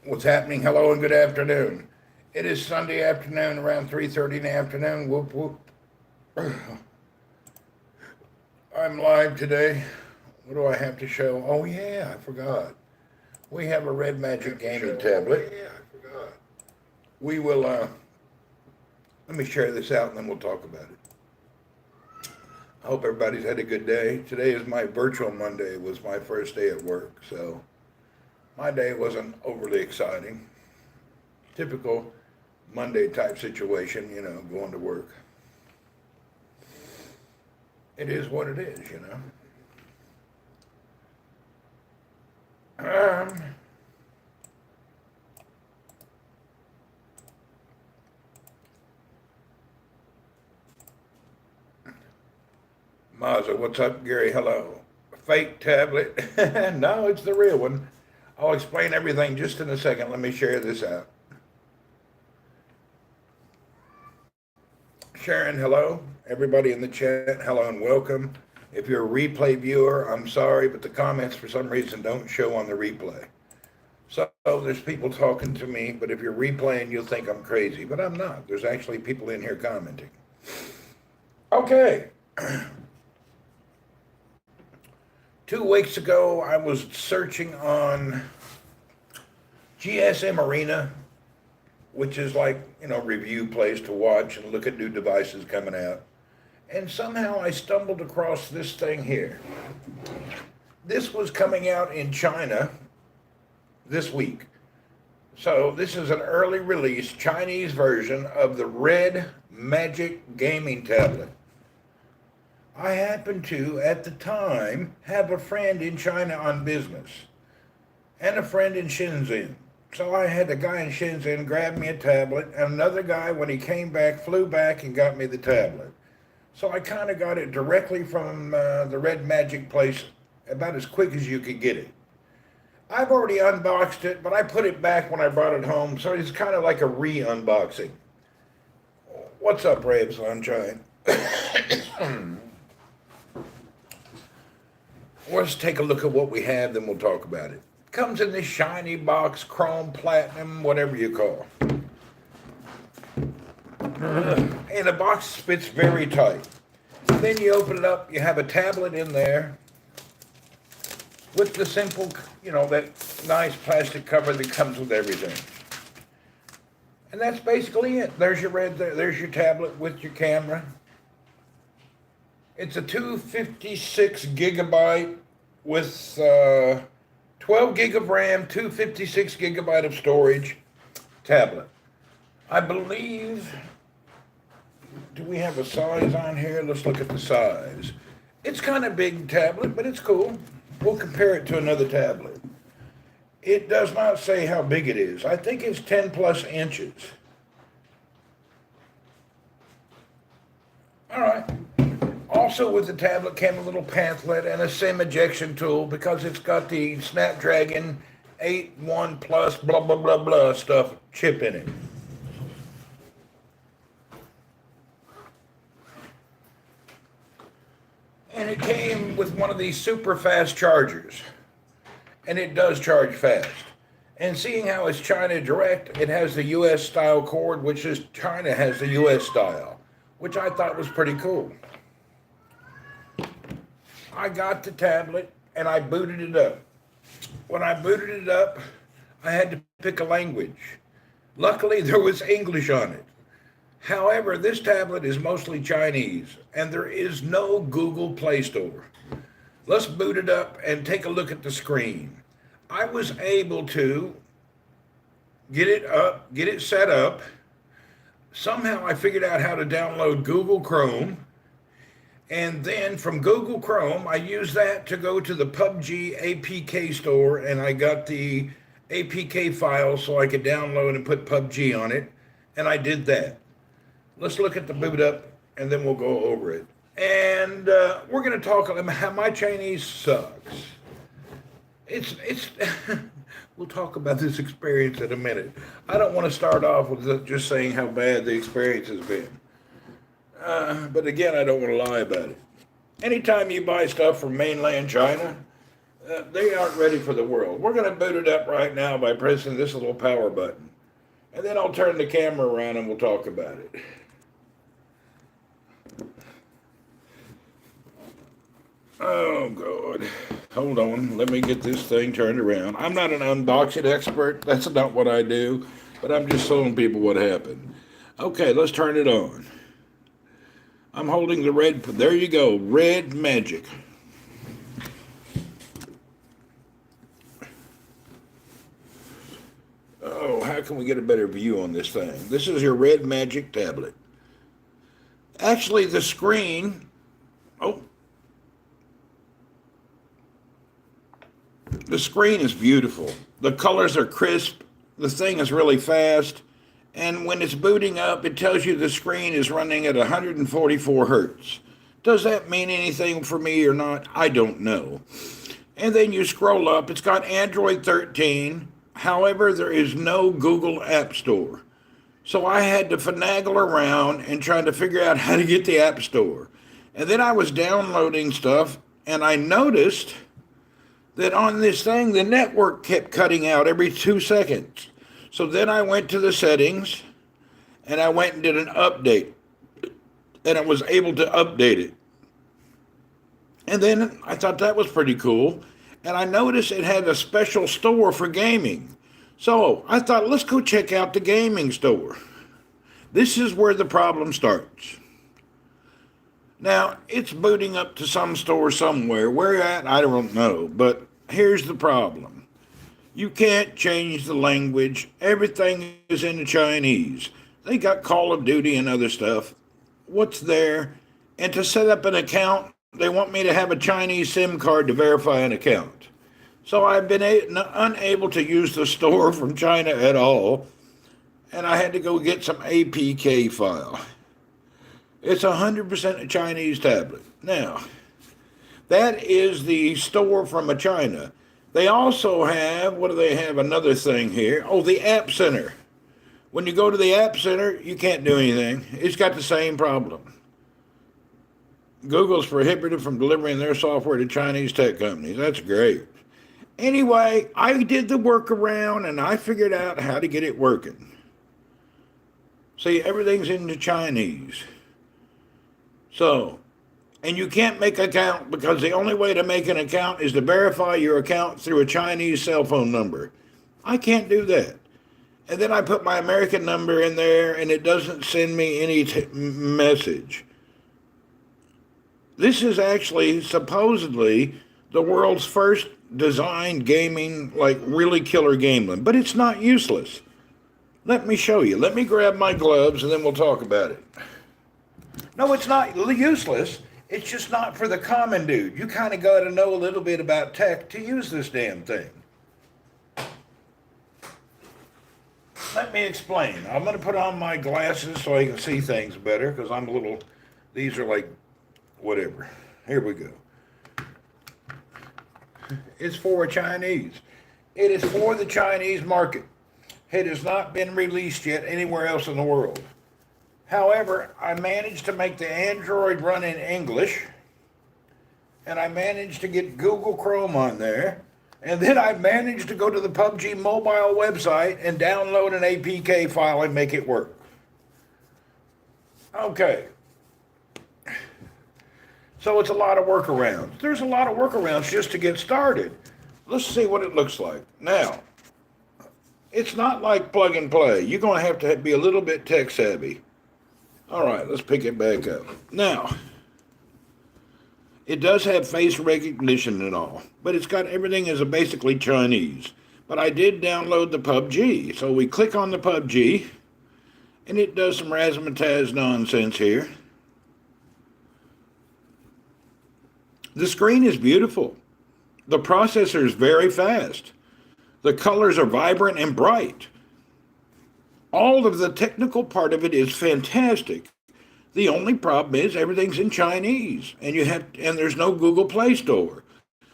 What's happening? Hello and good afternoon. It is Sunday afternoon, around 3:30 in the afternoon. Whoop whoop. I'm live today. What do I have to show? Oh yeah, I forgot. We have a Red Magic gaming tablet. We will. Let me share this out and then we'll talk about it. I hope everybody's had a good day. Today is my virtual Monday. It was my first day at work, so my day wasn't overly exciting. Typical Monday type situation, going to work. It is what it is. Um, Mazza, what's up, Gary? Hello. Fake tablet? No, it's the real one. I'll explain everything just in a second. Let me share this out. Sharon, hello. Everybody in the chat, hello and welcome. If you're a replay viewer, I'm sorry, but the comments for some reason don't show on the replay. So there's people talking to me, but if you're replaying, you'll think I'm crazy, but I'm not. There's actually people in here commenting. Okay. 2 weeks ago, I was searching on GSM Arena, which is like, review place to watch and look at new devices coming out. And somehow I stumbled across this thing here. This was coming out in China this week. So this is an early release Chinese version of the Red Magic gaming tablet. I happened to, at the time, have a friend in China on business and a friend in Shenzhen. So I had a guy in Shenzhen grab me a tablet, and another guy, when he came back, flew back and got me the tablet. So I kind of got it directly from the Red Magic place about as quick as you could get it. I've already unboxed it, but I put it back when I brought it home, so it's kind of like a re-unboxing. What's up, Ray Sunshine? Let's take a look at what we have, then we'll talk about it. Comes in this shiny box, chrome, platinum, whatever you call. And the box fits very tight. Then you open it up, you have a tablet in there with the simple, that nice plastic cover that comes with everything. And that's basically it. There's there's your tablet with your camera. It's a 256 gigabyte with 12 gig of RAM, 256 gigabyte of storage tablet. I believe, do we have a size on here? Let's look at the size. It's kind of big tablet, but it's cool. We'll compare it to another tablet. It does not say how big it is. I think it's 10 plus inches. All right. Also with the tablet came a little pamphlet and a SIM ejection tool because it's got the Snapdragon 8 Plus blah, blah, blah, blah stuff chip in it. And it came with one of these super fast chargers. And it does charge fast. And seeing how it's China Direct, it has the US style cord, which is China has the US style, which I thought was pretty cool. I got the tablet and I booted it up. When I booted it up, I had to pick a language. Luckily, there was English on it. However, this tablet is mostly Chinese and there is no Google Play Store. Let's boot it up and take a look at the screen. I was able to get it set up. Somehow I figured out how to download Google Chrome. And then from Google Chrome, I used that to go to the Pubg APK store, and I got the APK file so I could download and put Pubg on it, and I did that. Let's look at the boot up, and then we'll go over it. And we're going to talk about how my Chinese sucks. It's we'll talk about this experience in a minute. I don't want to start off with just saying how bad the experience has been. But again, I don't want to lie about it. Anytime you buy stuff from mainland China, They aren't ready for the world. We're going to boot it up right now by pressing this little power button. And then I'll turn the camera around and we'll talk about it. Oh, God. Hold on. Let me get this thing turned around. I'm not an unboxing expert. That's not what I do. But I'm just showing people what happened. Okay, let's turn it on. I'm holding the red. There you go. Red magic. Oh, how can we get a better view on this thing? This is your red magic tablet. Actually, the screen. Oh. The screen is beautiful. The colors are crisp. The thing is really fast. And when it's booting up, it tells you the screen is running at 144 hertz. Does that mean anything for me or not? I don't know. And then you scroll up. It's got Android 13. However, there is no Google App Store. So I had to finagle around and try to figure out how to get the App Store. And then I was downloading stuff, and I noticed that on this thing, the network kept cutting out every 2 seconds. So then I went to the settings, and I went and did an update. And I was able to update it. And then I thought that was pretty cool. And I noticed it had a special store for gaming. So I thought, let's go check out the gaming store. This is where the problem starts. Now, it's booting up to some store somewhere. Where at, I don't know. But here's the problem. You can't change the language. Everything is in Chinese. They got Call of Duty and other stuff. What's there? And to set up an account, they want me to have a Chinese SIM card to verify an account. So I've been unable to use the store from China at all, and I had to go get some APK file. It's 100% a Chinese tablet. Now, that is the store from China. They also have, what do they have? Another thing here. Oh, the App Center. When you go to the App Center, you can't do anything. It's got the same problem. Google's prohibited from delivering their software to Chinese tech companies. That's great. Anyway, I did the workaround and I figured out how to get it working. See, everything's into Chinese. So, and you can't make an account because the only way to make an account is to verify your account through a Chinese cell phone number. I can't do that. And then I put my American number in there and it doesn't send me any message. This is actually supposedly the world's first designed gaming, like really killer game, but it's not useless. Let me show you. Let me grab my gloves and then we'll talk about it. No, it's not useless. It's just not for the common dude. You kind of got to know a little bit about tech to use this damn thing. Let me explain. I'm going to put on my glasses so I can see things better because I'm a little, these are like, whatever. Here we go. It's for Chinese. It is for the Chinese market. It has not been released yet anywhere else in the world. However, I managed to make the Android run in English, and I managed to get Google Chrome on there, and then I managed to go to the Pubg mobile website and download an APK file and make it work. Okay. So it's a lot of workarounds. There's a lot of workarounds just to get started. Let's see what it looks like. Now, it's not like plug and play. You're going to have be a little bit tech savvy. All right, let's pick it back up. Now, it does have face recognition and all, but it's got everything as basically Chinese. But I did download the Pubg, so we click on the Pubg, and it does some razzmatazz nonsense here. The screen is beautiful. The processor is very fast. The colors are vibrant and bright. All of the technical part of it is fantastic. The only problem is everything's in Chinese, and there's no Google Play Store.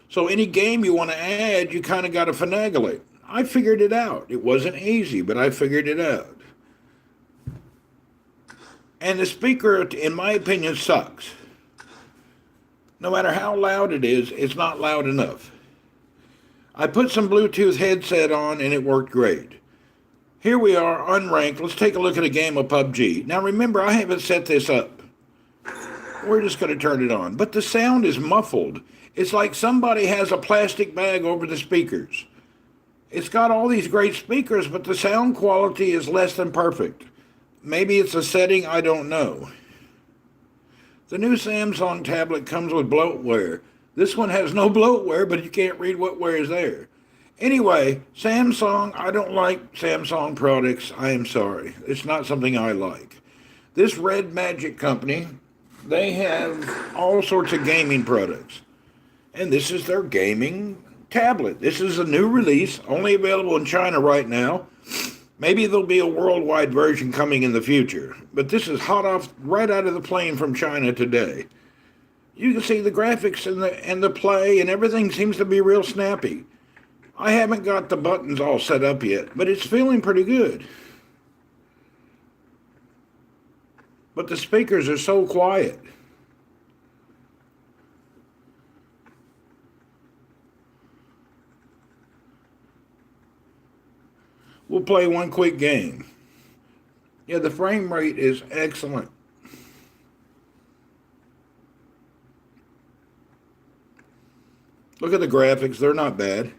So any game you want to add, you kind of got to finagle it. I figured it out. It wasn't easy, but I figured it out. And the speaker, in my opinion, sucks. No matter how loud it is, it's not loud enough. I put some Bluetooth headset on and it worked great. Here we are, unranked. Let's take a look at a game of Pubg. Now remember, I haven't set this up. We're just going to turn it on. But the sound is muffled. It's like somebody has a plastic bag over the speakers. It's got all these great speakers, but the sound quality is less than perfect. Maybe it's a setting, I don't know. The new Samsung tablet comes with bloatware. This one has no bloatware, but you can't read what ware is there. Anyway, Samsung, I don't like Samsung products. I am sorry. It's not something I like. This Red Magic company, they have all sorts of gaming products. And this is their gaming tablet. This is a new release, only available in China right now. Maybe there'll be a worldwide version coming in the future. But this is hot off right out of the plane from China today. You can see the graphics and the play and everything seems to be real snappy. I haven't got the buttons all set up yet, but it's feeling pretty good. But the speakers are so quiet. We'll play one quick game. Yeah, the frame rate is excellent. Look at the graphics, they're not bad.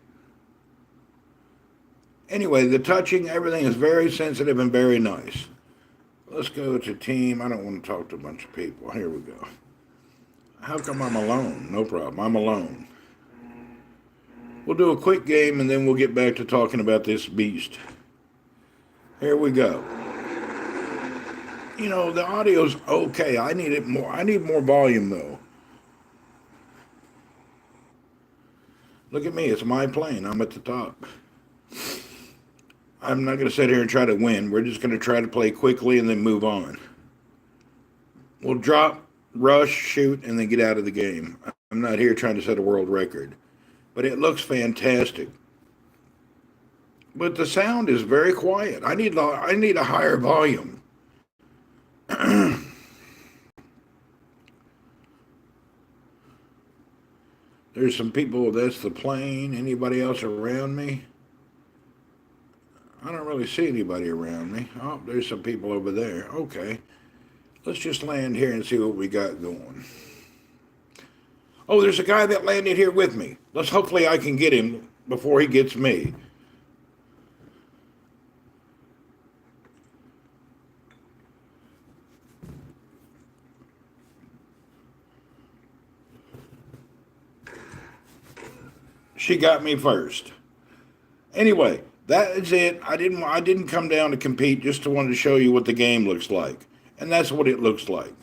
Anyway, the touching, everything is very sensitive and very nice. Let's go to team. I don't want to talk to a bunch of people. Here we go. How come I'm alone? No problem, I'm alone. We'll do a quick game and then we'll get back to talking about this beast. Here we go. You know, the audio's okay. I need it more. I need more volume though. Look at me, it's my plane. I'm at the top. I'm not going to sit here and try to win. We're just going to try to play quickly and then move on. We'll drop, rush, shoot, and then get out of the game. I'm not here trying to set a world record. But it looks fantastic. But the sound is very quiet. I need a higher volume. There's some people, that's the plane. Anybody else around me? I don't really see anybody around me. Oh, there's some people over there. Okay. Let's just land here and see what we got going. Oh, there's a guy that landed here with me. Hopefully I can get him before he gets me. She got me first. Anyway, that is it. I didn't come down to compete, just wanted to show you what the game looks like. And that's what it looks like.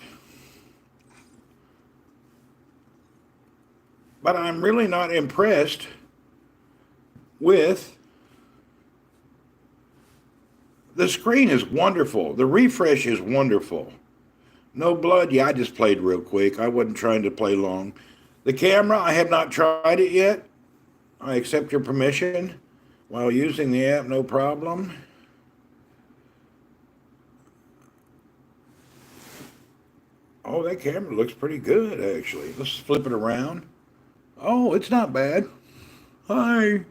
But I'm really not impressed with the screen is wonderful. The refresh is wonderful. No blood. Yeah, I just played real quick. I wasn't trying to play long. The camera, I have not tried it yet. I accept your permission while using the app, no problem. Oh, that camera looks pretty good, actually. Let's flip it around. Oh, it's not bad. Hi.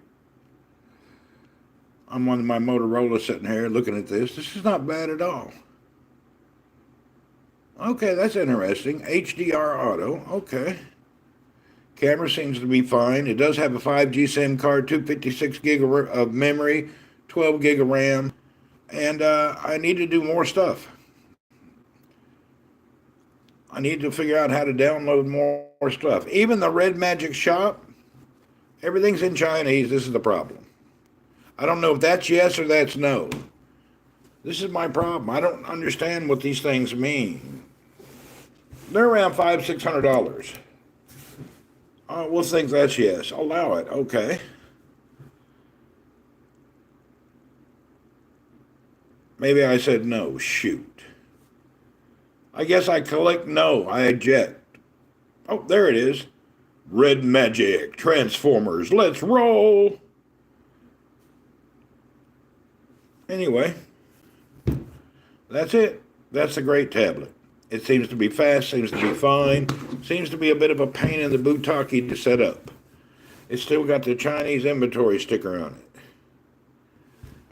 I'm on my Motorola sitting here looking at this. This is not bad at all. Okay, that's interesting. HDR auto, okay. Camera seems to be fine. It does have a 5G SIM card, 256 gig of memory, 12 gig of RAM, and I need to do more stuff. I need to figure out how to download more stuff. Even the Red Magic shop, everything's in Chinese. This is the problem. I don't know if that's yes or that's no. This is my problem. I don't understand what these things mean. They're around $500-600. We'll think that's yes. Allow it. Okay. Maybe I said no. Shoot. I guess I click no. I eject. Oh, there it is. Red Magic. Transformers. Let's roll. Anyway. That's it. That's a great tablet. It seems to be fast, seems to be fine, seems to be a bit of a pain in the buttockie to set up. It's still got the Chinese inventory sticker on it.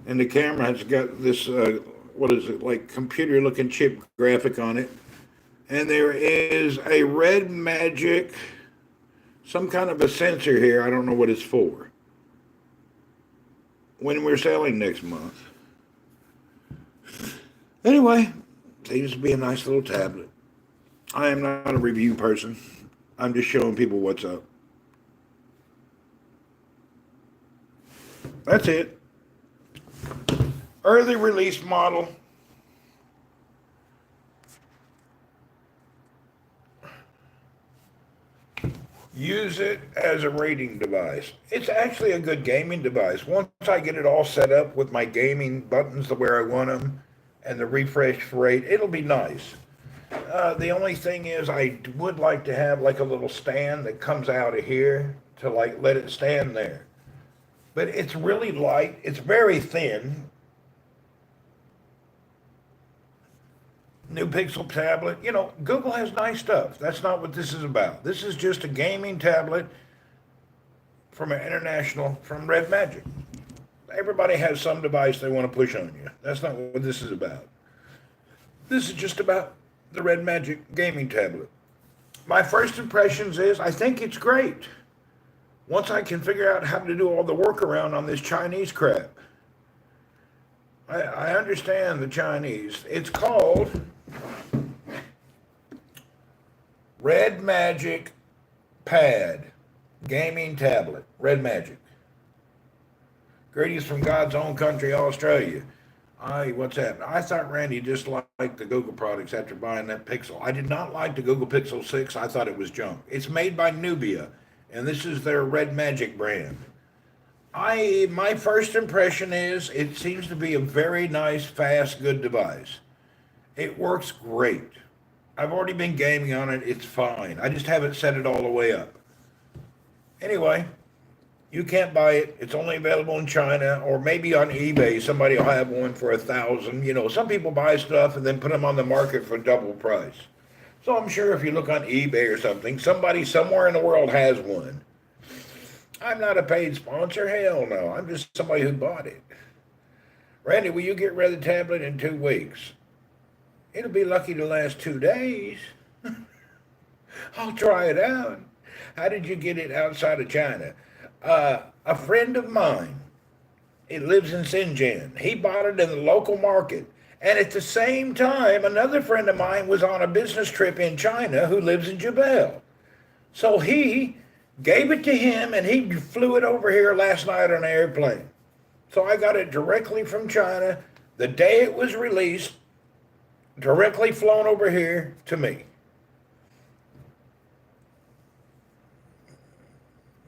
And the camera has got this, what is it, like computer looking chip graphic on it. And there is a red magic, some kind of a sensor here. I don't know what it's for. When we're selling next month. Anyway, seems to be a nice little tablet. I am not a review person. I'm just showing people what's up. That's it. Early release model. Use it as a rating device. It's actually a good gaming device. Once I get it all set up with my gaming buttons to where I want them and the refresh rate, it'll be nice. The only thing is I would like to have like a little stand that comes out of here to like let it stand there. But it's really light. It's very thin. New Pixel tablet. You know, Google has nice stuff. That's not what this is about. This is just a gaming tablet from Red Magic. Everybody has some device they want to push on you. That's not what this is about. This is just about the Red Magic gaming tablet. My first impressions is I think it's great. Once I can figure out how to do all the workaround on this Chinese crap. I understand the Chinese. It's called Red Magic Pad Gaming Tablet. Red Magic. Greetings from God's own country, Australia. What's that? I thought Randy just liked the Google products after buying that Pixel. I did not like the Google Pixel 6. I thought it was junk. It's made by Nubia, and this is their Red Magic brand. My first impression is it seems to be a very nice, fast, good device. It works great. I've already been gaming on it. It's fine. I just haven't set it all the way up. Anyway, you can't buy it. It's only available in China or maybe on eBay. Somebody will have one for $1,000. You know, some people buy stuff and then put them on the market for double price. So I'm sure if you look on eBay or something, somebody somewhere in the world has one. I'm not a paid sponsor. Hell no. I'm just somebody who bought it. Randy, will you get rid of the tablet in 2 weeks? It'll be lucky to last 2 days. I'll try it out. How did you get it outside of China? A friend of mine, it lives in Shenzhen. He bought it in the local market. And at the same time, another friend of mine was on a business trip in China who lives in Jebel. So he gave it to him, and he flew it over here last night on an airplane. So I got it directly from China the day it was released, directly flown over here to me.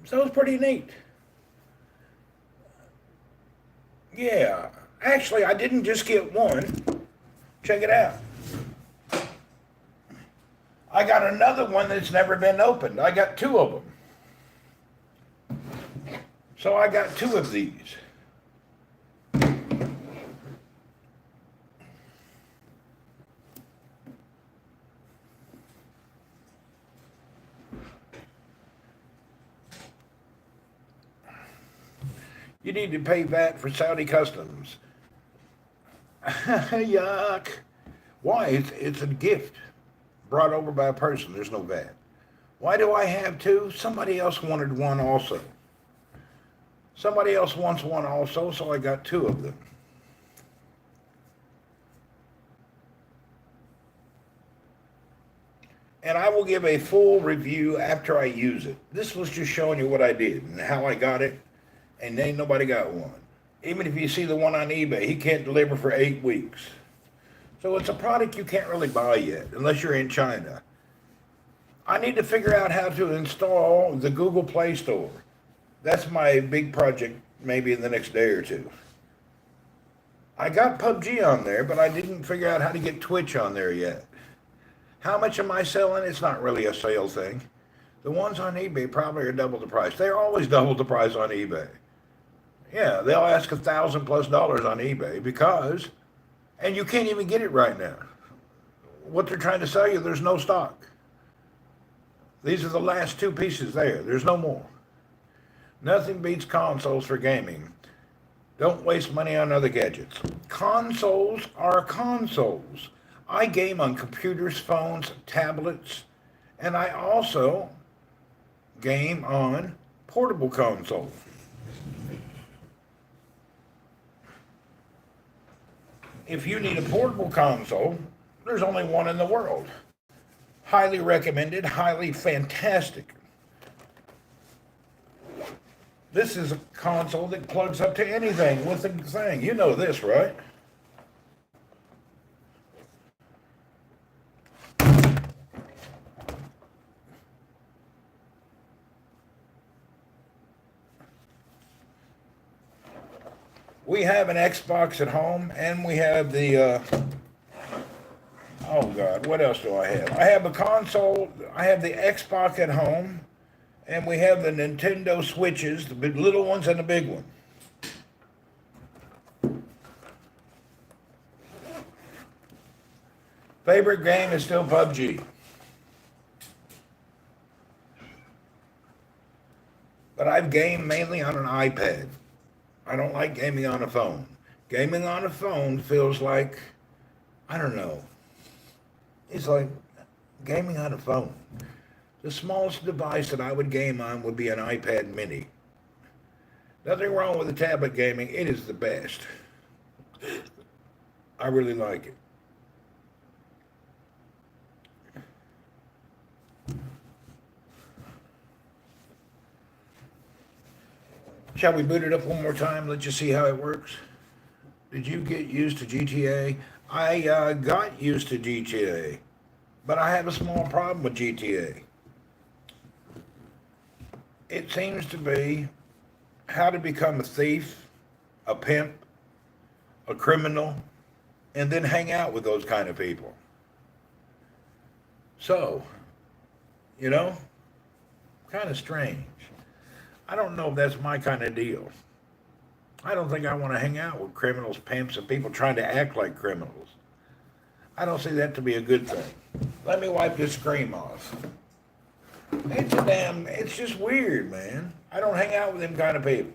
So it's pretty neat. Yeah, actually, I didn't just get one. Check it out. I got another one that's never been opened. I got 2 of them. So I got 2 of these. You need to pay VAT for Saudi customs. Yuck. Why? It's a gift brought over by a person. There's no VAT. Why do I have 2? Somebody else wanted one also. Somebody else wants one also, so I got 2 of them. And I will give a full review after I use it. This was just showing you what I did and how I got it, and ain't nobody got one. Even if you see the one on eBay, he can't deliver for 8 weeks. So it's a product you can't really buy yet, unless you're in China. I need to figure out how to install the Google Play Store. That's my big project, maybe in the next day or 2. I got Pubg on there, but I didn't figure out how to get Twitch on there yet. How much am I selling? It's not really a sale thing. The ones on eBay probably are double the price. They're always double the price on eBay. Yeah, they'll ask $1,000+ on eBay because, and you can't even get it right now. What they're trying to sell you, there's no stock. These are the last 2 pieces there. There's no more. Nothing beats consoles for gaming. Don't waste money on other gadgets. Consoles are consoles. I game on computers, phones, tablets, and I also game on portable consoles. If you need a portable console, there's only one in the world. Highly recommended, highly fantastic. This is a console that plugs up to anything with a thing. You know this, right? We have an Xbox at home, and we have the, oh God, what else do I have? I have a console, I have the Xbox at home, and we have the Nintendo Switches, the little ones and the big one. Favorite game is still Pubg. But I've gamed mainly on an iPad. I don't like gaming on a phone. Gaming on a phone feels like, I don't know, it's like gaming on a phone. The smallest device that I would game on would be an iPad mini. Nothing wrong with the tablet gaming. It is the best. I really like it. Shall we boot it up one more time? Let's just see how it works. Did you get used to GTA? I got used to GTA, but I have a small problem with GTA. It seems to be how to become a thief, a pimp, a criminal, and then hang out with those kind of people. So, you know, kind of strange. I don't know if that's my kind of deal. I don't think I want to hang out with criminals, pimps, and people trying to act like criminals. I don't see that to be a good thing. Let me wipe this screen off. It's just weird, man. I don't hang out with them kind of people.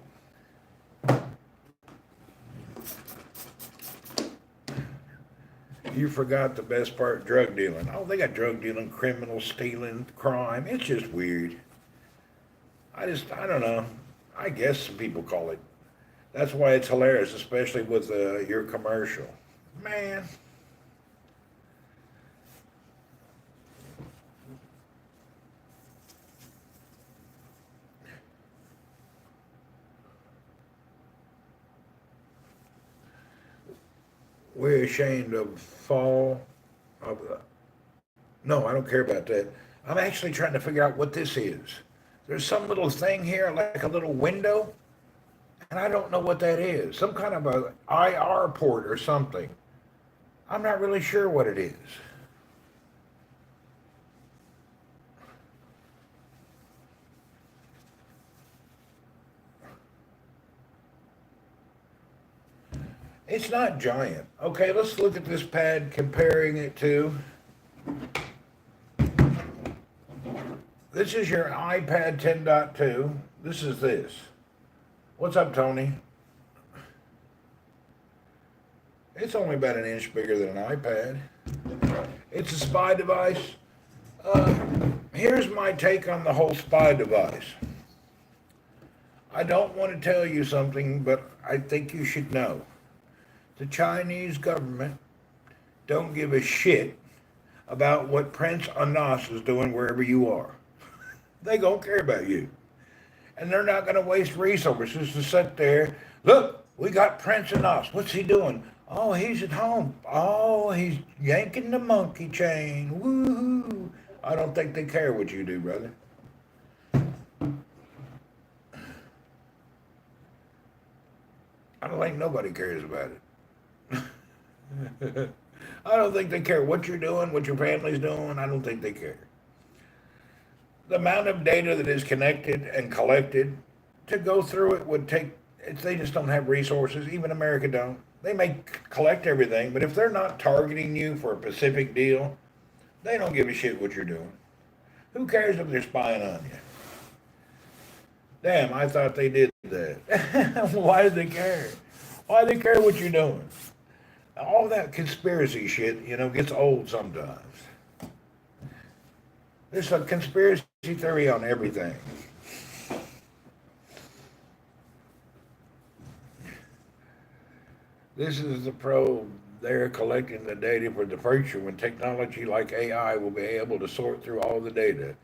You forgot the best part, drug dealing. Oh, they got drug dealing, criminal stealing, crime. It's just weird. I don't know. I guess some people call it. That's why it's hilarious, especially with your commercial. Man. We're ashamed of fall. Of, no, I don't care about that. I'm actually trying to figure out what this is. There's some little thing here, like a little window, and I don't know what that is. Some kind of a IR port or something. I'm not really sure what it is. It's not giant. Okay, let's look at this pad, comparing it to. This is your iPad 10.2. This is this. What's up, Tony? It's only about an inch bigger than an iPad. It's a spy device. Here's my take on the whole spy device. I don't want to tell you something, but I think you should know. The Chinese government don't give a shit about what Prince Anas is doing wherever you are. They don't care about you. And they're not going to waste resources to sit there. Look, we got Prince Anas. What's he doing? Oh, he's at home. Oh, he's yanking the monkey chain. Woohoo. I don't think they care what you do, brother. I don't think nobody cares about it. I don't think they care what you're doing, what your family's doing. I don't think they care. The amount of data that is connected and collected to go through it would take, they just don't have resources. Even America don't. They may collect everything, but if they're not targeting you for a specific deal, they don't give a shit what you're doing. Who cares if they're spying on you? Damn, I thought they did that. Why do they care? Why do they care what you're doing? All that conspiracy shit, gets old sometimes. There's a conspiracy theory on everything. This is the probe. They're collecting the data for the future when technology like AI will be able to sort through all the data.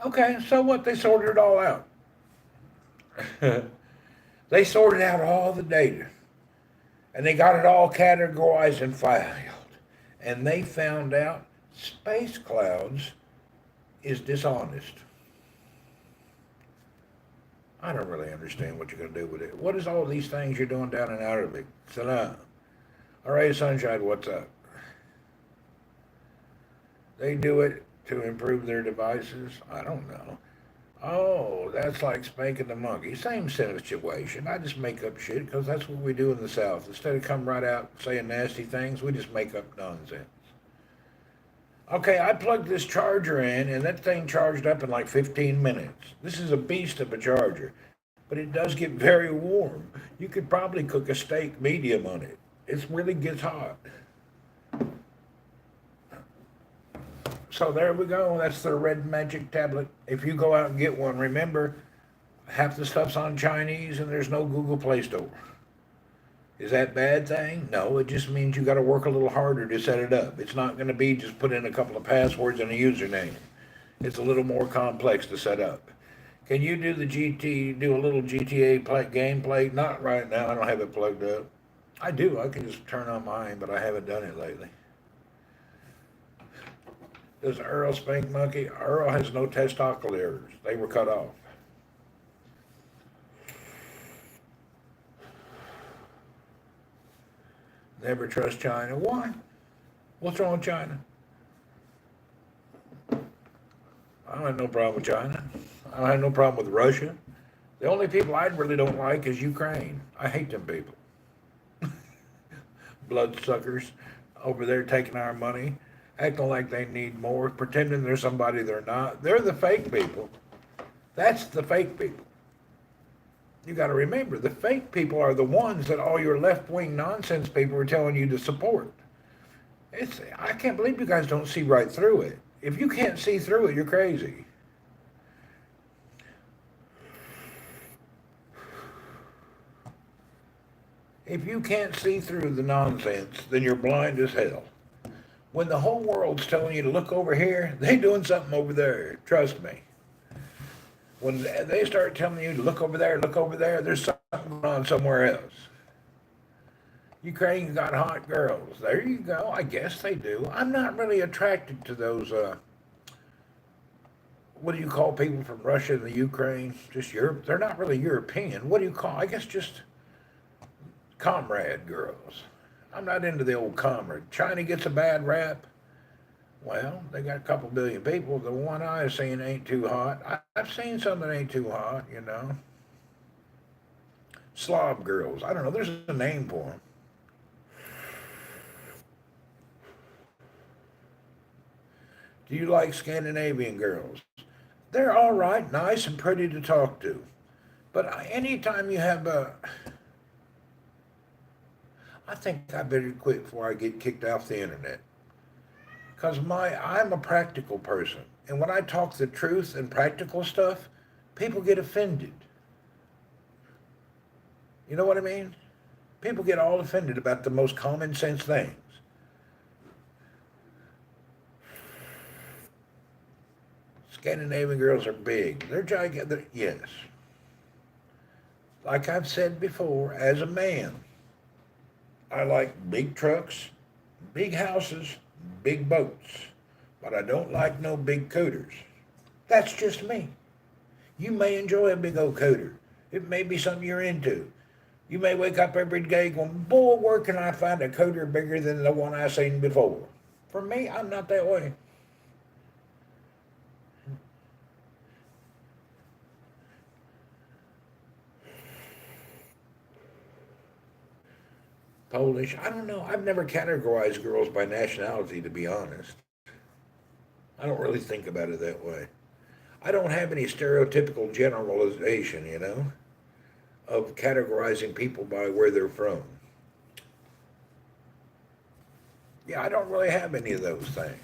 Okay, so what? They sorted it all out. They sorted out all the data and they got it all categorized and filed. And they found out space clouds is dishonest. I don't really understand what you're going to do with it. What is all these things you're doing down and out of it? Salam. All right, Sunshine, what's up? They do it to improve their devices? I don't know. Oh, that's like spanking the monkey. Same situation. I just make up shit because that's what we do in the South. Instead of come right out saying nasty things, we just make up nonsense. Okay, I plugged this charger in, and that thing charged up in like 15 minutes. This is a beast of a charger, but it does get very warm. You could probably cook a steak medium on it. It really gets hot. So there we go. That's the red magic tablet. If you go out and get one, remember, half the stuff's on Chinese and there's no Google Play Store. Is that a bad thing? No, it just means you got to work a little harder to set it up. It's not going to be just put in a couple of passwords and a username. It's a little more complex to set up. Can you do a little GTA gameplay? Not right now. I don't have it plugged up. I do. I can just turn on mine, but I haven't done it lately. Does Earl spank monkey? Earl has no testicular. They were cut off. Never trust China. Why? What's wrong with China? I don't have no problem with China. I don't have no problem with Russia. The only people I really don't like is Ukraine. I hate them people. Bloodsuckers over there taking our money, acting like they need more, pretending they're somebody they're not. They're the fake people. That's the fake people. You got to remember, the fake people are the ones that all your left-wing nonsense people are telling you to support. I can't believe you guys don't see right through it. If you can't see through it, you're crazy. If you can't see through the nonsense, then you're blind as hell. When the whole world's telling you to look over here, they're doing something over there. Trust me. When they start telling you to look over there, there's something going on somewhere else. Ukraine got hot girls. There you go. I guess they do. I'm not really attracted to those, what do you call people from Russia and the Ukraine? Just Europe. They're not really European. What do you call? I guess just comrade girls. I'm not into the old comrade. China gets a bad rap. Well, they got a couple billion people. The one I've seen ain't too hot. I've seen some that ain't too hot, Slav girls. I don't know. There's a name for them. Do you like Scandinavian girls? They're all right, nice and pretty to talk to. But anytime you have I think I better quit before I get kicked off the internet. Because I'm a practical person. And when I talk the truth and practical stuff, people get offended. You know what I mean? People get all offended about the most common sense things. Scandinavian girls are big. They're gigantic. Yes. Like I've said before, as a man, I like big trucks, big houses, big boats, but I don't like no big cooters. That's just me. You may enjoy a big old cooter. It may be something you're into. You may wake up every day going, boy, where can I find a cooter bigger than the one I seen before? For me, I'm not that way. Polish, I don't know. I've never categorized girls by nationality, to be honest. I don't really think about it that way. I don't have any stereotypical generalization, of categorizing people by where they're from. Yeah, I don't really have any of those things.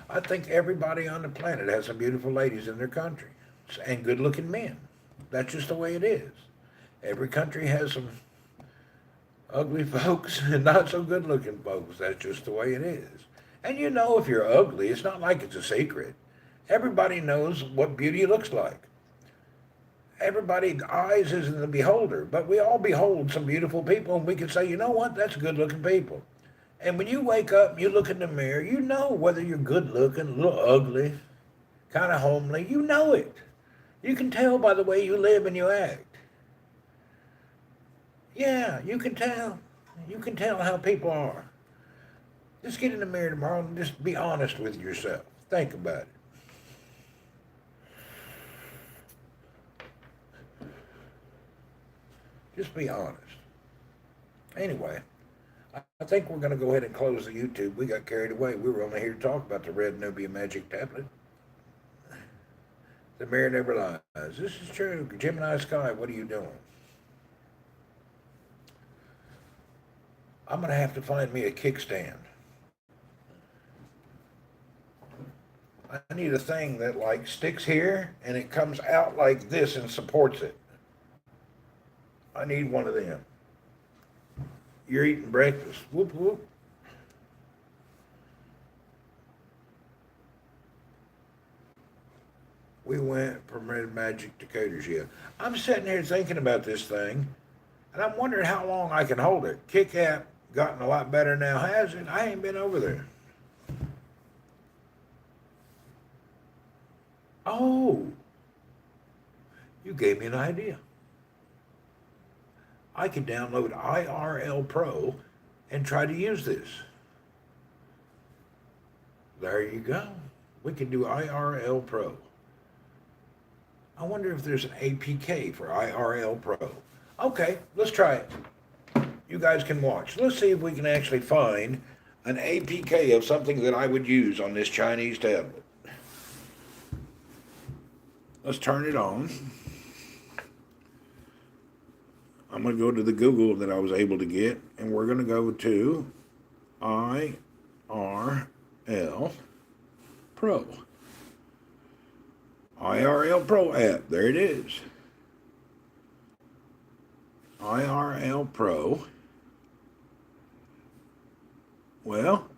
I think everybody on the planet has some beautiful ladies in their country and good looking men. That's just the way it is. Every country has some ugly folks and not so good looking folks. That's just the way it is. And if you're ugly, it's not like it's a secret. Everybody knows what beauty looks like. Everybody's eyes is in the beholder, but we all behold some beautiful people, and we can say, you know what, that's good looking people. And when you wake up and you look in the mirror, you know whether you're good looking, a little ugly, kind of homely. You know it. You can tell by the way you live and you act. Yeah, you can tell. You can tell how people are. Just get in the mirror tomorrow and just be honest with yourself. Think about it. Just be honest. Anyway, I think we're going to go ahead and close the YouTube. We got carried away. We were only here to talk about the Red Nubia Magic Tablet. The mirror never lies. This is true. Gemini Sky, what are you doing? I'm going to have to find me a kickstand. I need a thing that like sticks here and it comes out like this and supports it. I need one of them. You're eating breakfast. Whoop, whoop. We went from Red Magic to Coders, yeah. I'm sitting here thinking about this thing, and I'm wondering how long I can hold it. Kick app gotten a lot better now, has it? I ain't been over there. Oh, you gave me an idea. I could download IRL Pro and try to use this. There you go. We can do IRL Pro. I wonder if there's an APK for IRL Pro. Okay, let's try it. You guys can watch. Let's see if we can actually find an APK of something that I would use on this Chinese tablet. Let's turn it on. I'm going to go to the Google that I was able to get, and we're going to go to IRL Pro. IRL Pro app. There it is. IRL Pro. Well,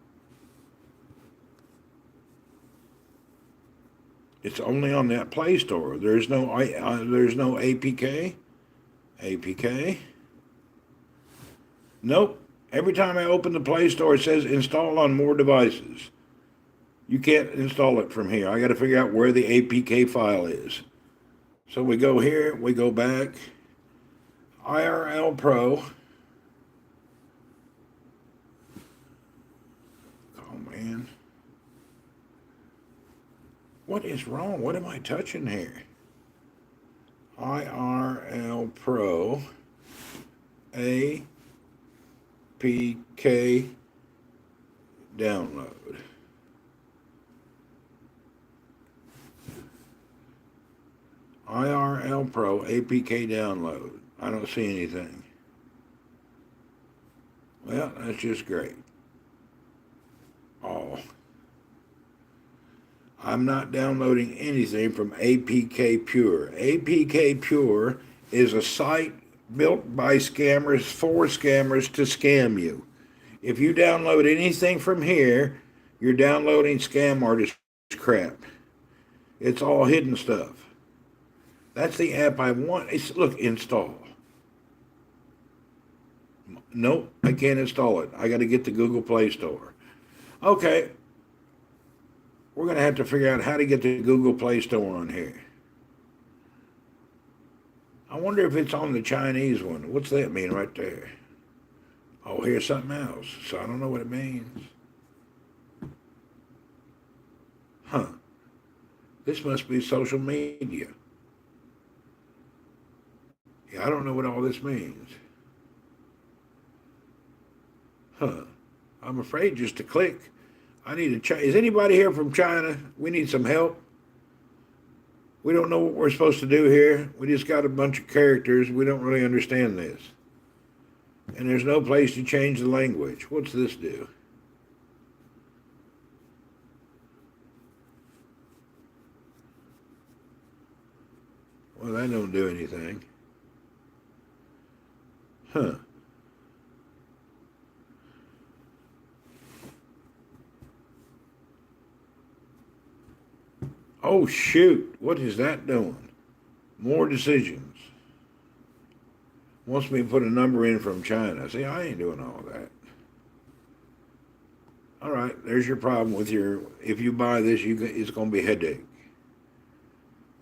it's only on that Play Store. There's no APK. APK. Nope. Every time I open the Play Store, it says install on more devices. You can't install it from here. I got to figure out where the APK file is. So we go here, we go back. IRL Pro. Oh man. What is wrong? What am I touching here? IRL Pro APK download. IRL Pro APK download. I don't see anything. Well, that's just great. Oh. I'm not downloading anything from APK Pure. APK Pure is a site built by scammers for scammers to scam you. If you download anything from here, you're downloading scam artist crap. It's all hidden stuff. That's the app I want. Look, install. Nope, I can't install it. I got to get the Google Play Store. Okay. We're going to have to figure out how to get the Google Play Store on here. I wonder if it's on the Chinese one. What's that mean right there? Oh, here's something else. So I don't know what it means. Huh. This must be social media. Yeah, I don't know what all this means. Huh. I'm afraid just to click. I need to Is anybody here from China? We need some help. We don't know what we're supposed to do here. We just got a bunch of characters. We don't really understand this. And there's no place to change the language. What's this do? Well, that don't do anything. Huh. Oh, shoot. What is that doing? More decisions. Wants me to put a number in from China. See, I ain't doing all that. All right, there's your problem with your, if you buy this, it's going to be a headache.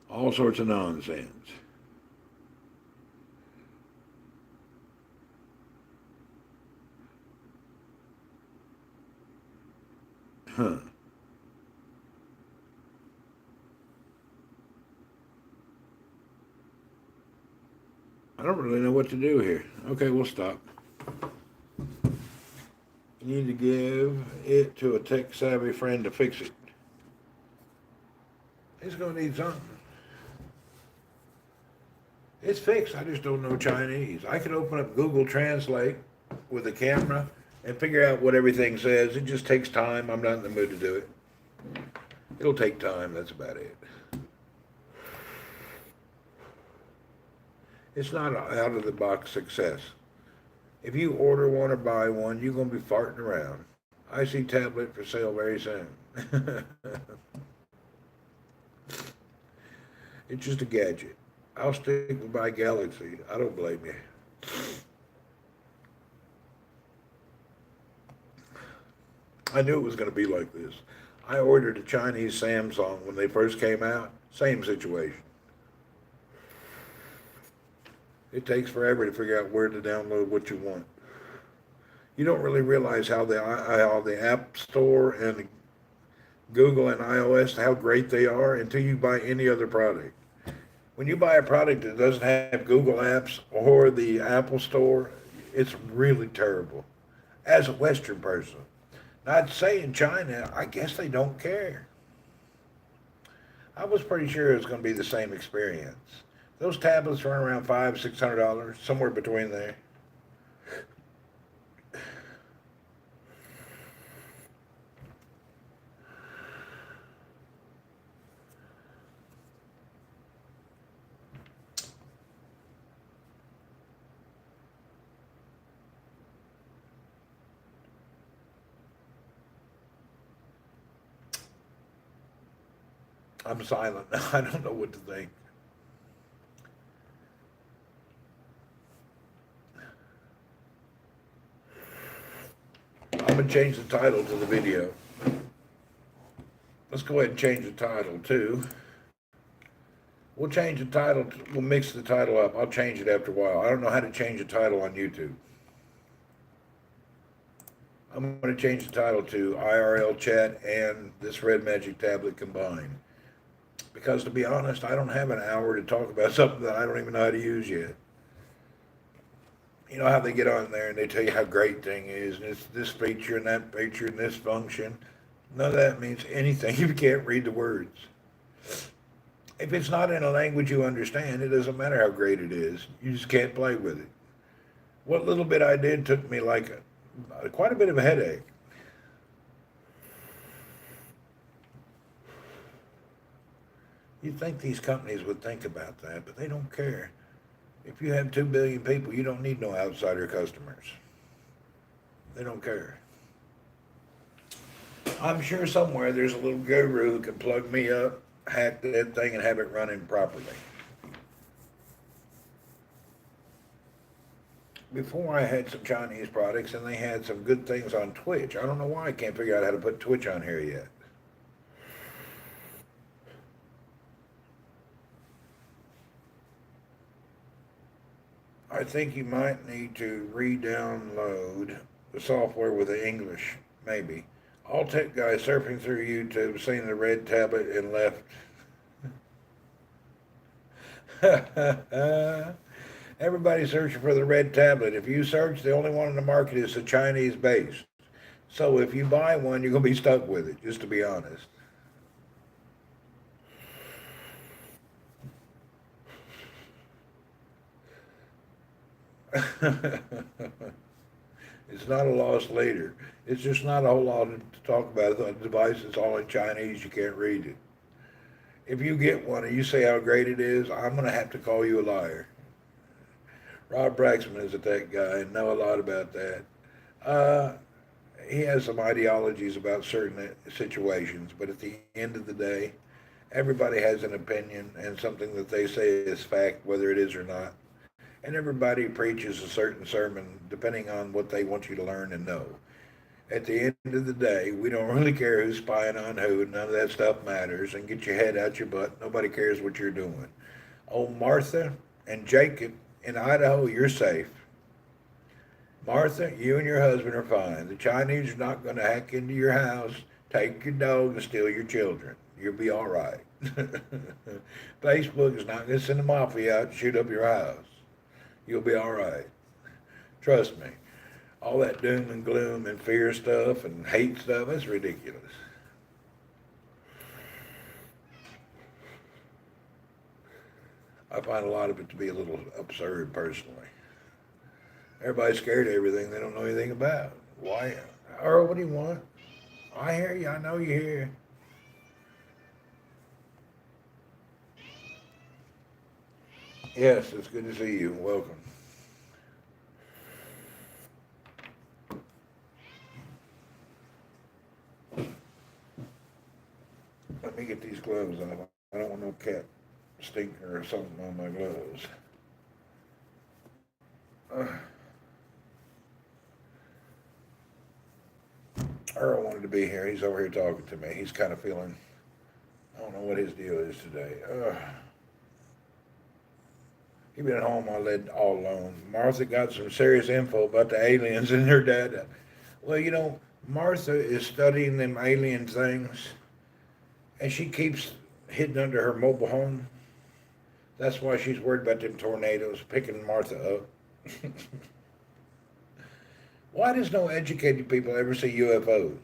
All sorts of nonsense. Huh. I don't really know what to do here. Okay, we'll stop. You need to give it to a tech-savvy friend to fix it. It's going to need something. It's fixed. I just don't know Chinese. I can open up Google Translate with a camera and figure out what everything says. It just takes time. I'm not in the mood to do it. It'll take time. That's about it. It's not out of the box success. If you order one or buy one, you're going to be farting around. I see tablet for sale very soon. It's just a gadget. I'll stick with my Galaxy. I don't blame you. I knew it was going to be like this. I ordered a Chinese Samsung when they first came out. Same situation. It takes forever to figure out where to download what you want. You don't really realize how the App Store and Google and iOS, how great they are until you buy any other product. When you buy a product that doesn't have Google Apps or the Apple Store, it's really terrible. As a Western person, not saying China, I guess they don't care. I was pretty sure it was going to be the same experience. Those tablets run around $500-600, somewhere between there. I'm silent. I don't know what to think. I'm going to change the title to the video. Let's go ahead and change the title too. We'll change the title. We'll mix the title up. I'll change it after a while. I don't know how to change the title on YouTube. I'm going to change the title to IRL chat and this red magic tablet combined. Because to be honest, I don't have an hour to talk about something that I don't even know how to use yet. You know how they get on there and they tell you how great thing is, and it's this feature and that feature and this function. None of that means anything if you can't read the words. If it's not in a language you understand, it doesn't matter how great it is. You just can't play with it. What little bit I did took me like quite a bit of a headache. You'd think these companies would think about that, but they don't care. If you have 2 billion people, you don't need no outsider customers. They don't care. I'm sure somewhere there's a little guru who can plug me up, hack that thing, and have it running properly. Before I had some Chinese products, and they had some good things on Twitch. I don't know why I can't figure out how to put Twitch on here yet. I think you might need to re-download the software with the English, maybe. All tech guy surfing through YouTube, seeing the red tablet and left. Everybody's searching for the red tablet. If you search, the only one in the market is the Chinese based. So if you buy one, you're going to be stuck with it, just to be honest. It's not a lost leader. It's just not a whole lot to talk about. The device is all in Chinese. You can't read it. If you get one and you say how great it is, I'm going to have to call you a liar. Rob Braxman is a tech guy and know a lot about that. Uh, he has some ideologies about certain situations, but at the end of the day, everybody has an opinion and something that they say is fact, whether it is or not. And everybody preaches a certain sermon depending on what they want you to learn and know. At the end of the day, we don't really care who's spying on who. None of that stuff matters. And get your head out your butt. Nobody cares what you're doing. Oh, Martha and Jacob in Idaho, you're safe. Martha, you and your husband are fine. The Chinese are not going to hack into your house, take your dog, and steal your children. You'll be all right. Facebook is not going to send the mafia out to shoot up your house. You'll be all right. Trust me. All that doom and gloom and fear stuff and hate stuff, is ridiculous. I find a lot of it to be a little absurd personally. Everybody's scared of everything they don't know anything about. Why? Earl, what do you want? I hear you. I know you hear. Yes, it's good to see you. Welcome. Let me get these gloves off. I don't want no cat stinker or something on my gloves. Uh, Earl wanted to be here. He's over here talking to me. He's kind of feeling, I don't know what his deal is today. He been at home all alone. Martha got some serious info about the aliens and her dad. Well, Martha is studying them alien things, and she keeps hidden under her mobile home. That's why she's worried about them tornadoes picking Martha up. Why does no educated people ever see UFOs?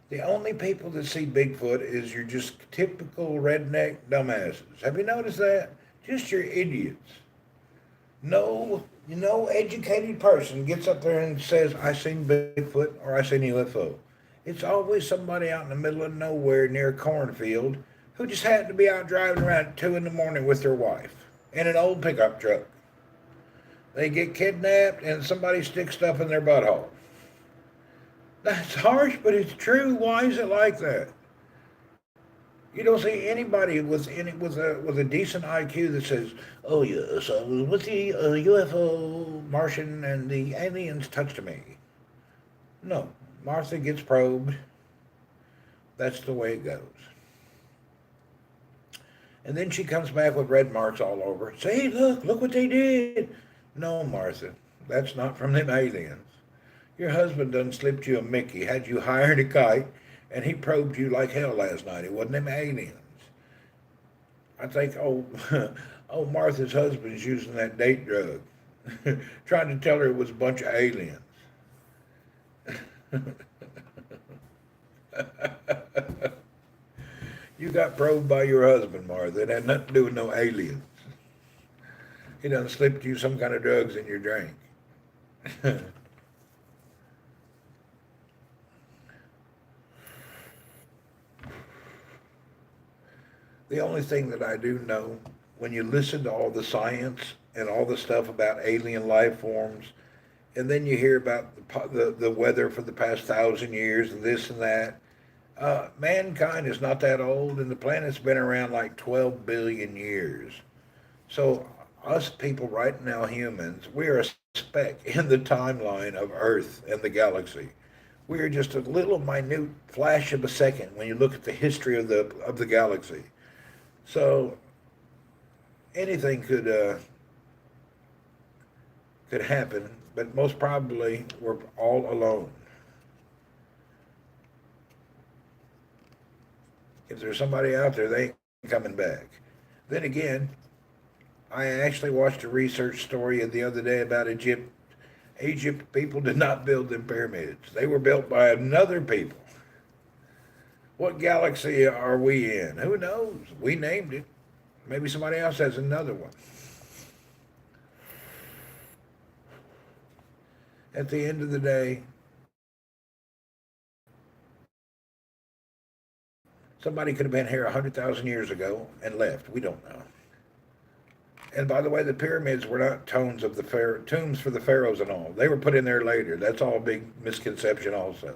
The only people that see Bigfoot is your just typical redneck dumbasses. Have you noticed that? Just your idiots. No educated person gets up there and says, I seen Bigfoot or I seen UFO. It's always somebody out in the middle of nowhere near a cornfield who just happened to be out driving around at 2 in the morning with their wife in an old pickup truck. They get kidnapped and somebody sticks stuff in their butthole. That's harsh, but it's true. Why is it like that? You don't see anybody with a decent IQ that says, "Oh yes, I was with the UFO Martian and the aliens touched me." No, Martha gets probed. That's the way it goes. And then she comes back with red marks all over. Say, look what they did. No, Martha, that's not from them aliens. Your husband done slipped you a Mickey, had you hired a kite, and he probed you like hell last night. It wasn't them aliens. I think, oh, Martha's husband's using that date drug, trying to tell her it was a bunch of aliens. You got probed by your husband, Martha. It had nothing to do with no aliens. He done slipped you some kind of drugs in your drink. The only thing that I do know, when you listen to all the science and all the stuff about alien life forms, and then you hear about the weather for the past 1,000 years and this and that, mankind is not that old, and the planet's been around like 12 billion years. So us people right now, humans, we are a speck in the timeline of Earth and the galaxy. We are just a little minute flash of a second when you look at the history of the galaxy. So anything could happen, but most probably we're all alone. If there's somebody out there, they ain't coming back. Then again, I actually watched a research story the other day about Egypt. Egypt people did not build them pyramids. They were built by another people. What galaxy are we in? Who knows? We named it. Maybe somebody else has another one. At the end of the day, somebody could have been here 100,000 years ago and left. We don't know. And by the way, the pyramids were not tombs for the pharaohs and all. They were put in there later. That's all a big misconception also.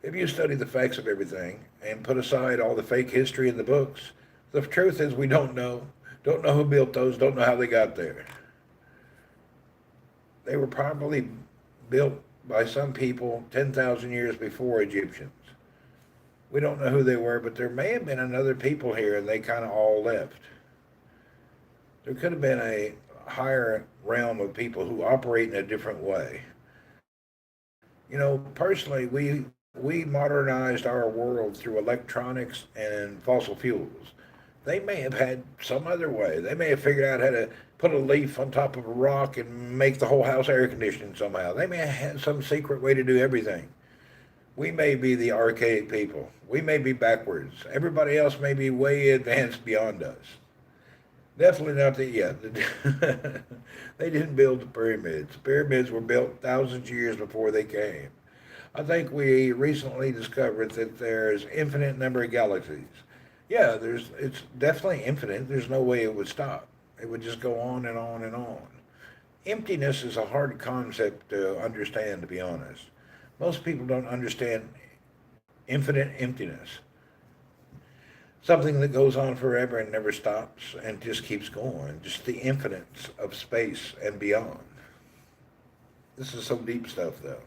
If you study the facts of everything and put aside all the fake history in the books, the truth is we don't know. Don't know who built those, don't know how they got there. They were probably built by some people 10,000 years before Egyptians. We don't know who they were, but there may have been another people here and they kind of all left. There could have been a higher realm of people who operate in a different way. Personally, we modernized our world through electronics and fossil fuels. They may have had some other way. They may have figured out how to put a leaf on top of a rock and make the whole house air conditioned somehow. They may have had some secret way to do everything. We may be the archaic people. We may be backwards. Everybody else may be way advanced beyond us. Definitely not the they didn't build the pyramids. The pyramids were built thousands of years before they came. I think we recently discovered that there's infinite number of galaxies. Yeah, it's definitely infinite. There's no way it would stop. It would just go on and on and on. Emptiness is a hard concept to understand, to be honest. Most people don't understand infinite emptiness. Something that goes on forever and never stops and just keeps going. Just the infinite of space and beyond. This is some deep stuff, though.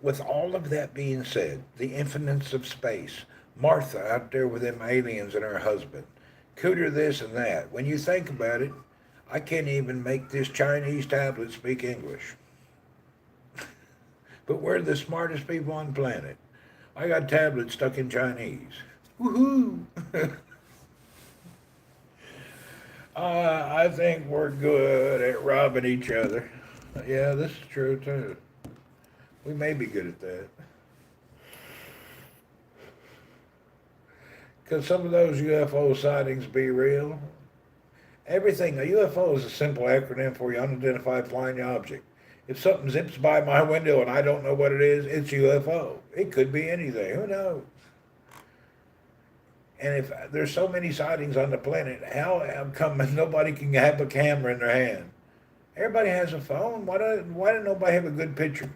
With all of that being said, the infinite of space, Martha out there with them aliens and her husband, Cooter this and that. When you think about it, I can't even make this Chinese tablet speak English. But we're the smartest people on the planet. I got tablets stuck in Chinese. Woohoo! I think we're good at robbing each other. Yeah, this is true too. We may be good at that. Could some of those UFO sightings be real? Everything, a UFO is a simple acronym for unidentified flying object. If something zips by my window and I don't know what it is, it's UFO. It could be anything. Who knows? And if there's so many sightings on the planet, how come nobody can have a camera in their hand? Everybody has a phone. Why don't nobody have a good picture?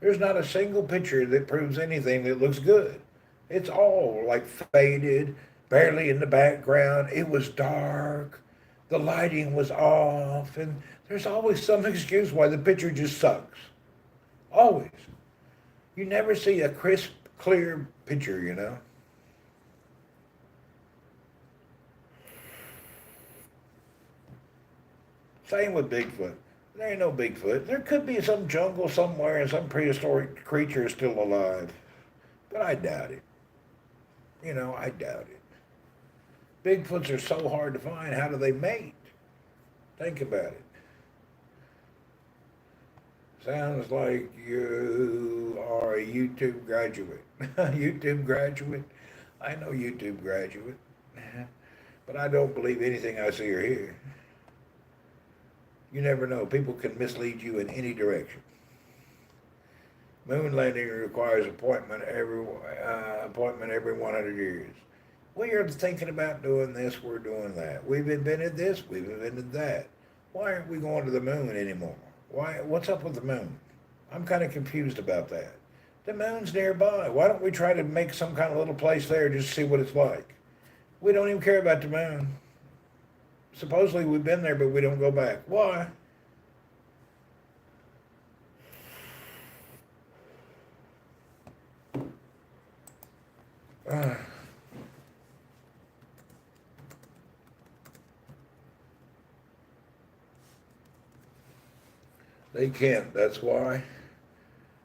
There's not a single picture that proves anything that looks good. It's all like faded, barely in the background. It was dark. The lighting was off. And there's always some excuse why the picture just sucks. Always. You never see a crisp, clear picture. Same with Bigfoot. There ain't no Bigfoot. There could be some jungle somewhere and some prehistoric creature is still alive. But I doubt it. I doubt it. Bigfoots are so hard to find. How do they mate? Think about it. Sounds like you are a YouTube graduate. YouTube graduate? I know YouTube graduate. But I don't believe anything I see or hear. You never know. People can mislead you in any direction. Moon landing requires appointment every 100 years. We are thinking about doing this, we're doing that. We've invented this, we've invented that. Why aren't we going to the moon anymore? What's up with the moon? I'm kind of confused about that. The moon's nearby. Why don't we try to make some kind of little place there just to see what it's like? We don't even care about the moon. Supposedly we've been there, but we don't go back. Why? They can't, that's why.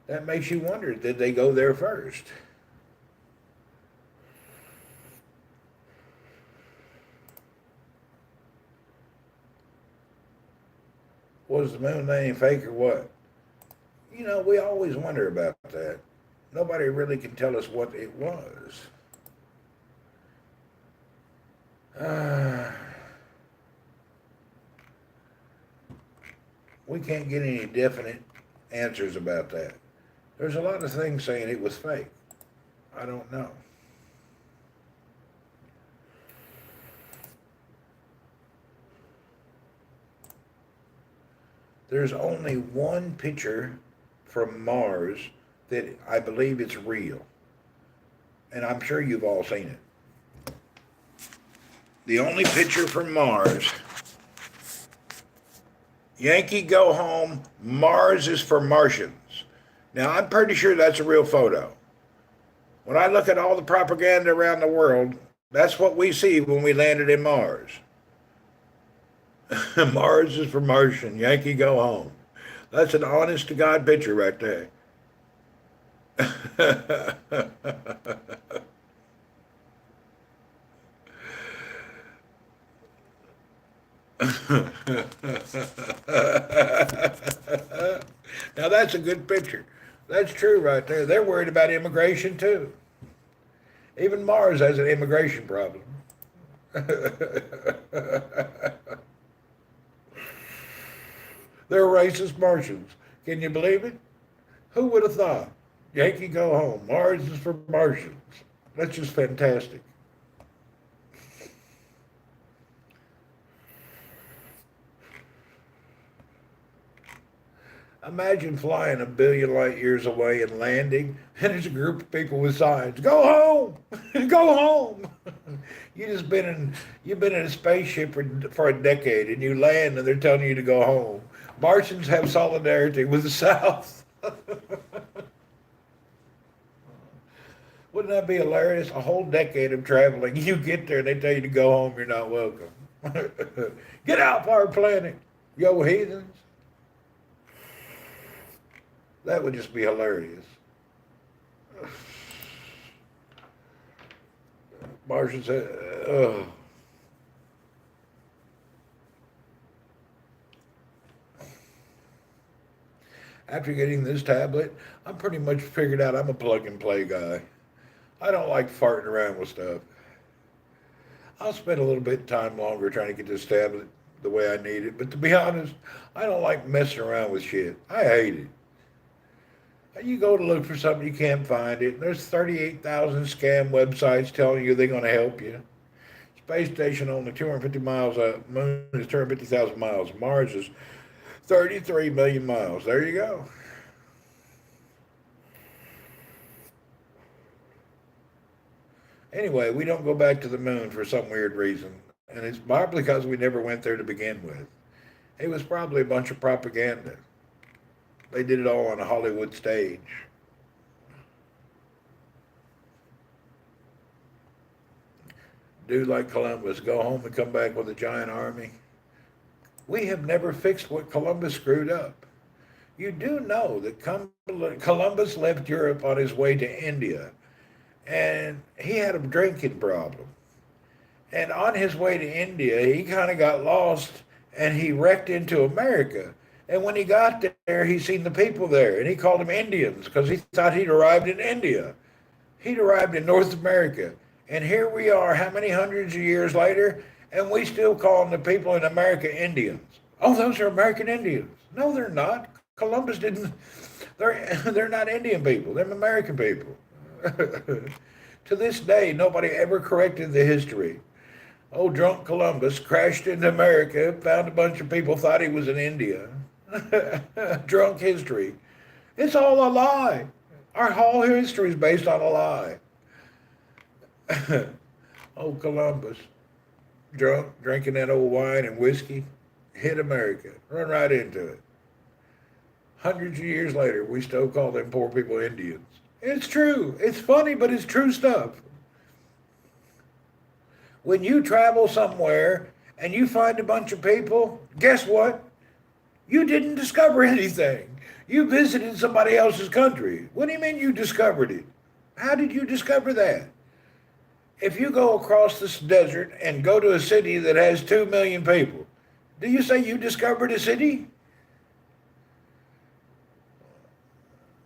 That makes you wonder, did they go there first? Was the moon landing fake or what? We always wonder about that. Nobody really can tell us what it was. We can't get any definite answers about that. There's a lot of things saying it was fake. I don't know. There's only one picture from Mars that I believe it's real. And I'm sure you've all seen it. The only picture from Mars, Yankee go home, Mars is for Martians. Now, I'm pretty sure that's a real photo. When I look at all the propaganda around the world, that's what we see when we landed in Mars. Mars is for Martian, Yankee go home. That's an honest to God picture right there. Now that's a good picture. That's true right there. They're worried about immigration too. Even Mars has an immigration problem. They're racist Martians. Can you believe it? Who would have thought? Yankee go home. Mars is for Martians. That's just fantastic. Imagine flying a billion light years away and landing, and there's a group of people with signs. Go home, go home. You've been in a spaceship for a decade, and you land, and they're telling you to go home. Martians have solidarity with the South. Wouldn't that be hilarious? A whole decade of traveling, you get there, and they tell you to go home. You're not welcome. Get out of our planet, yo heathens. That would just be hilarious. Martian said, after getting this tablet, I'm pretty much figured out I'm a plug and play guy. I don't like farting around with stuff. I'll spend a little bit of time longer trying to get this tablet the way I need it, but to be honest, I don't like messing around with shit. I hate it. You go to look for something, you can't find it. There's 38,000 scam websites telling you they're going to help you. Space station only 250 miles up. Moon is 250,000 miles. Mars is 33 million miles. There you go. Anyway, we don't go back to the moon for some weird reason. And it's probably because we never went there to begin with. It was probably a bunch of propaganda. They did it all on a Hollywood stage. Do like Columbus, go home and come back with a giant army. We have never fixed what Columbus screwed up. You do know that Columbus left Europe on his way to India, and he had a drinking problem. And on his way to India, he kind of got lost, and he wrecked into America. And when he got there, he seen the people there, and he called them Indians because he thought he'd arrived in India. He'd arrived in North America. And here we are, how many hundreds of years later, and we still calling the people in America Indians. Oh, those are American Indians. No, they're not. Columbus didn't. They're not Indian people. They're American people. To this day, nobody ever corrected the history. Oh, drunk Columbus crashed into America, found a bunch of people, thought he was in India. Drunk history. It's all a lie. Our whole history is based on a lie. Oh, Columbus, drunk, drinking that old wine and whiskey, hit America, run right into it. Hundreds of years later, we still call them poor people Indians. It's true. It's funny, but it's true stuff. When you travel somewhere and you find a bunch of people, guess what? You didn't discover anything. You visited somebody else's country. What do you mean you discovered it? How did you discover that? If you go across this desert and go to a city that has 2 million people, do you say you discovered a city?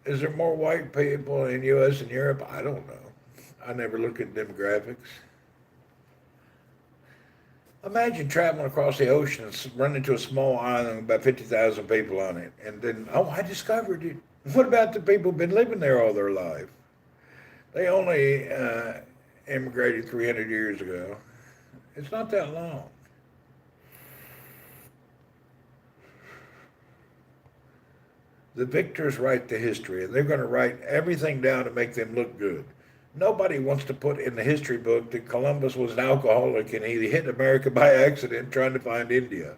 Is there more white people in U.S. and Europe? I don't know. I never look at demographics. Imagine traveling across the ocean and running into a small island with about 50,000 people on it, and then, oh, I discovered it. What about the people who've been living there all their life? They only immigrated 300 years ago. It's not that long. The victors write the history, and they're going to write everything down to make them look good. Nobody wants to put in the history book that Columbus was an alcoholic and he hit America by accident trying to find India.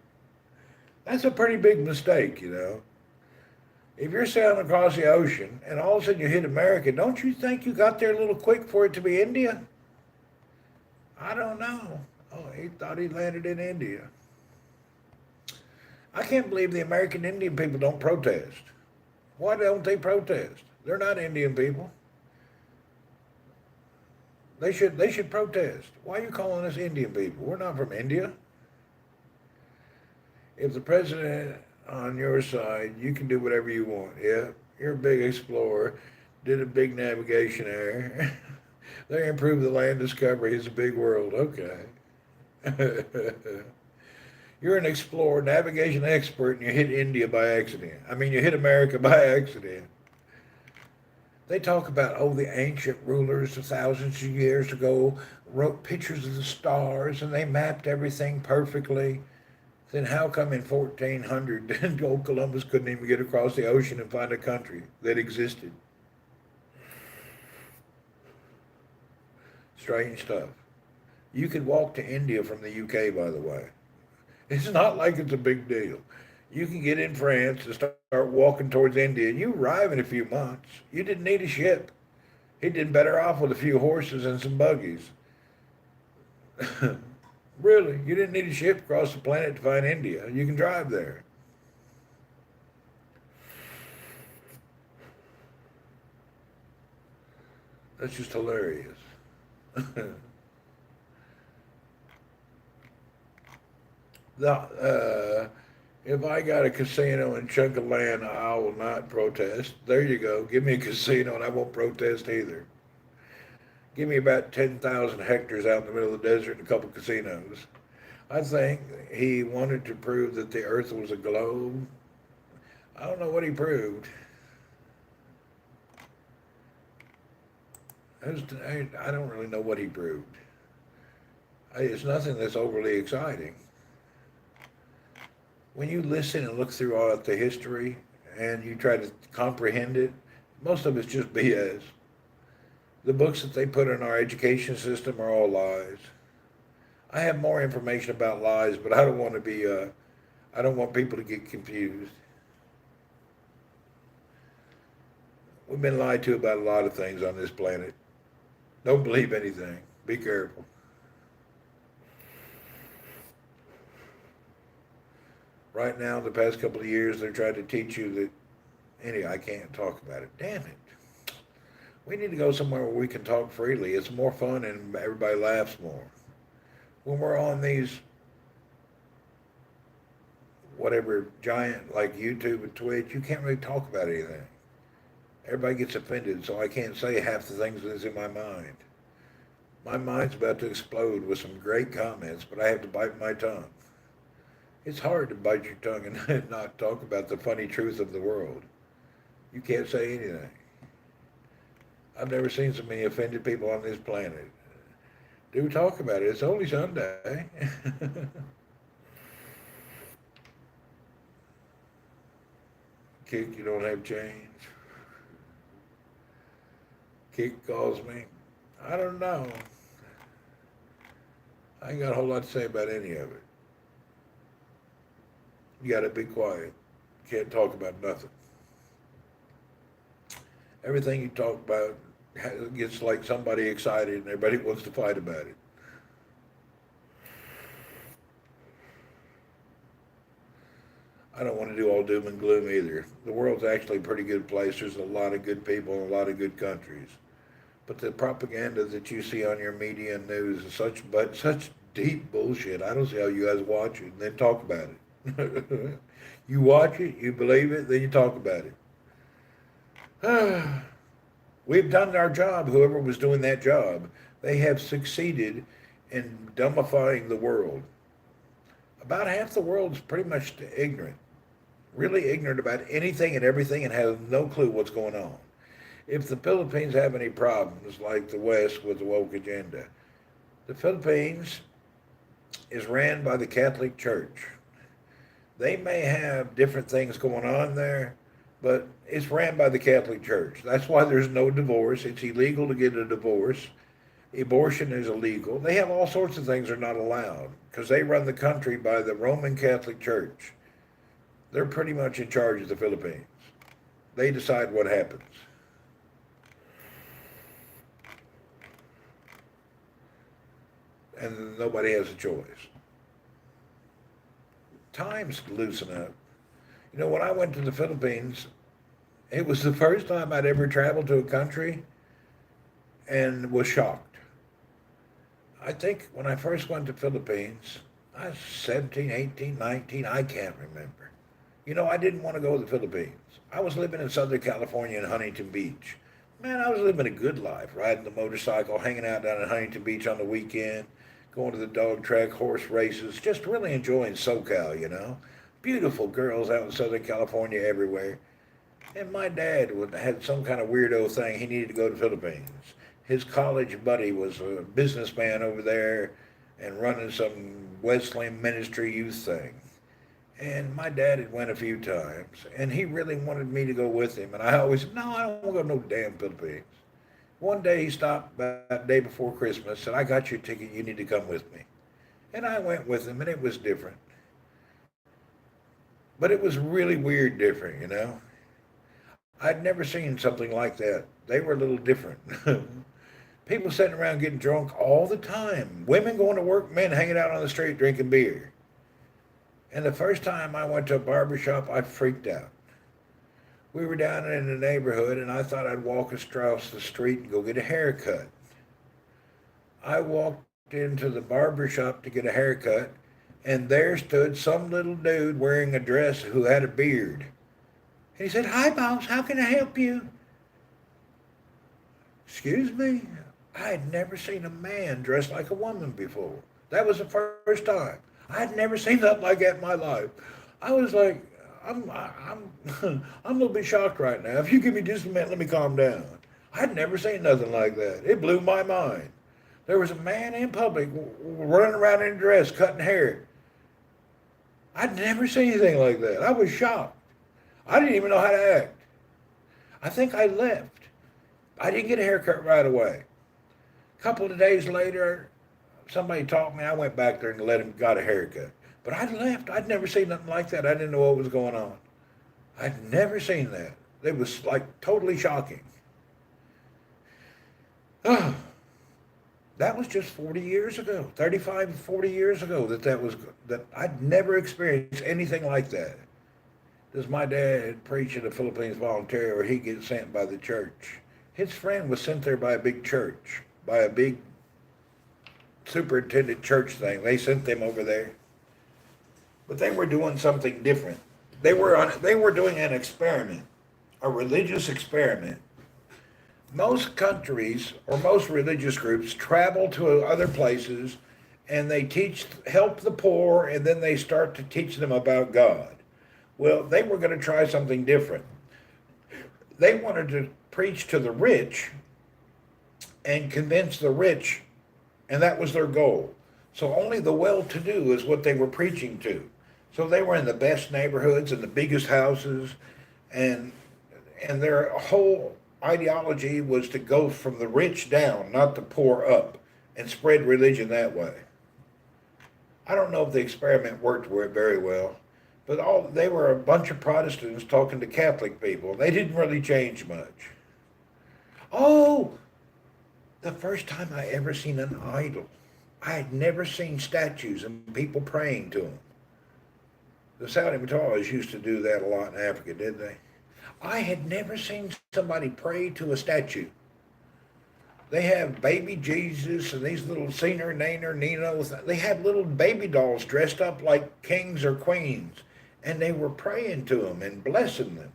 That's a pretty big mistake, you know. If you're sailing across the ocean and all of a sudden you hit America, don't you think you got there a little quick for it to be India? I don't know. Oh, he thought he landed in India. I can't believe the American Indian people don't protest. Why don't they protest? They're not Indian people. They should protest. Why are you calling us Indian people? We're not from India. If the president on your side, you can do whatever you want. Yeah, you're a big explorer, did a big navigation error. They improved the land discovery. It's a big world. Okay. You're an explorer, navigation expert, and you hit India by accident. I mean, you hit America by accident. They talk about, oh, the ancient rulers of thousands of years ago wrote pictures of the stars and they mapped everything perfectly. Then how come in 1400 old Columbus couldn't even get across the ocean and find a country that existed? Strange stuff. You could walk to India from the UK, by the way. It's not like it's a big deal. You can get in France and start walking towards India, and you arrive in a few months. You didn't need a ship. He'd been better off with a few horses and some buggies. Really, you didn't need a ship across the planet to find India. You can drive there. That's just hilarious. If I got a casino and chunk of land, I will not protest. There you go. Give me a casino and I won't protest either. Give me about 10,000 hectares out in the middle of the desert and a couple casinos. I think he wanted to prove that the earth was a globe. I don't know what he proved. I don't really know what he proved. It's nothing that's overly exciting. When you listen and look throughout the history and you try to comprehend it, most of it's just BS. The books that they put in our education system are all lies. I have more information about lies, but I don't want to be, I don't want people to get confused. We've been lied to about a lot of things on this planet. Don't believe anything. Be careful. Right now, the past couple of years, they're trying to teach you that, anyway, I can't talk about it. Damn it. We need to go somewhere where we can talk freely. It's more fun and everybody laughs more. When we're on these, whatever, giant like YouTube and Twitch, you can't really talk about anything. Everybody gets offended, so I can't say half the things that's in my mind. My mind's about to explode with some great comments, but I have to bite my tongue. It's hard to bite your tongue and not talk about the funny truth of the world. You can't say anything. I've never seen so many offended people on this planet. Do talk about it. It's only Sunday. Kick, you don't have change. Kick calls me. I don't know. I ain't got a whole lot to say about any of it. You gotta be quiet. Can't talk about nothing. Everything you talk about gets like somebody excited and everybody wants to fight about it. I don't want to do all doom and gloom either. The world's actually a pretty good place. There's a lot of good people and a lot of good countries. But the propaganda that you see on your media and news is such deep bullshit. I don't see how you guys watch it and then talk about it. You watch it, you believe it, then you talk about it. We've done our job, whoever was doing that job. They have succeeded in dumbifying the world. About half the world's pretty much ignorant, really ignorant about anything and everything and have no clue what's going on. If the Philippines have any problems like the West with the woke agenda, the Philippines is ran by the Catholic Church. They may have different things going on there, but it's ran by the Catholic Church. That's why there's no divorce. It's illegal to get a divorce. Abortion is illegal. They have all sorts of things that are not allowed because they run the country by the Roman Catholic Church. They're pretty much in charge of the Philippines. They decide what happens. And nobody has a choice. Times loosen up. You know, when I went to the Philippines, it was the first time I'd ever traveled to a country and was shocked. I think when I first went to Philippines, I was 17, 18, 19, I can't remember. You know, I didn't want to go to the Philippines. I was living in Southern California in Huntington Beach. Man, I was living a good life, riding the motorcycle, hanging out down at Huntington Beach on the weekend, going to the dog track, horse races, just really enjoying SoCal, you know. Beautiful girls out in Southern California everywhere. And my dad had some kind of weirdo thing. He needed to go to the Philippines. His college buddy was a businessman over there and running some Wesleyan ministry youth thing. And my dad had went a few times, and he really wanted me to go with him. And I always said, no, I don't want to go to no damn Philippines. One day he stopped about the day before Christmas, said, I got your ticket, you need to come with me. And I went with him, and it was different. But it was really weird different, you know. I'd never seen something like that. They were a little different. People sitting around getting drunk all the time. Women going to work, men hanging out on the street drinking beer. And the first time I went to a barber shop, I freaked out. We were down in the neighborhood, and I thought I'd walk across the street and go get a haircut. I walked into the barber shop to get a haircut, and there stood some little dude wearing a dress who had a beard. And he said, hi, boss, how can I help you? Excuse me? I had never seen a man dressed like a woman before. That was the first time. I had never seen nothing like that in my life. I was like, I'm a little bit shocked right now. If you give me just a minute, let me calm down. I'd never seen nothing like that. It blew my mind. There was a man in public running around in a dress, cutting hair. I'd never seen anything like that. I was shocked. I didn't even know how to act. I think I left. I didn't get a haircut right away. A couple of days later, somebody taught me. I went back there and let him got a haircut. But I left. I'd never seen nothing like that. I didn't know what was going on. I'd never seen that. It was like totally shocking. Oh, that was just 40 years ago, 35, 40 years ago that I'd never experienced anything like that. Does my dad preach at a Philippines volunteer or he gets sent by the church? His friend was sent there by a big church, by a big superintendent church thing. They sent them over there. But they were doing something different. They were doing an experiment, a religious experiment. Most countries or most religious groups travel to other places and they help the poor, and then they start to teach them about God. Well, they were going to try something different. They wanted to preach to the rich and convince the rich, and that was their goal. So only the well-to-do is what they were preaching to. So they were in the best neighborhoods and the biggest houses, and their whole ideology was to go from the rich down, not the poor up, and spread religion that way. I don't know if the experiment worked very well, but they were a bunch of Protestants talking to Catholic people. They didn't really change much. Oh, the first time I ever seen an idol. I had never seen statues and people praying to them. The Saudi Matalas used to do that a lot in Africa, didn't they? I had never seen somebody pray to a statue. They have baby Jesus and these little Senior, Nainer, Nino. They have little baby dolls dressed up like kings or queens. And they were praying to them and blessing them.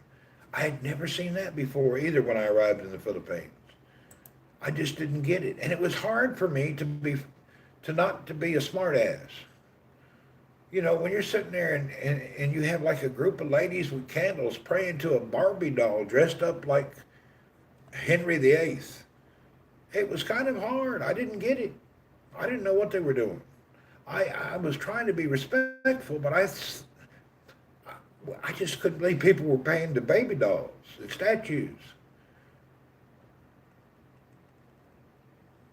I had never seen that before either when I arrived in the Philippines. I just didn't get it. And it was hard for me not to be a smart ass. You know, when you're sitting there and you have like a group of ladies with candles praying to a Barbie doll dressed up like Henry VIII, it was kind of hard. I didn't get it. I didn't know what they were doing. I was trying to be respectful, but I just couldn't believe people were paying to baby dolls and statues.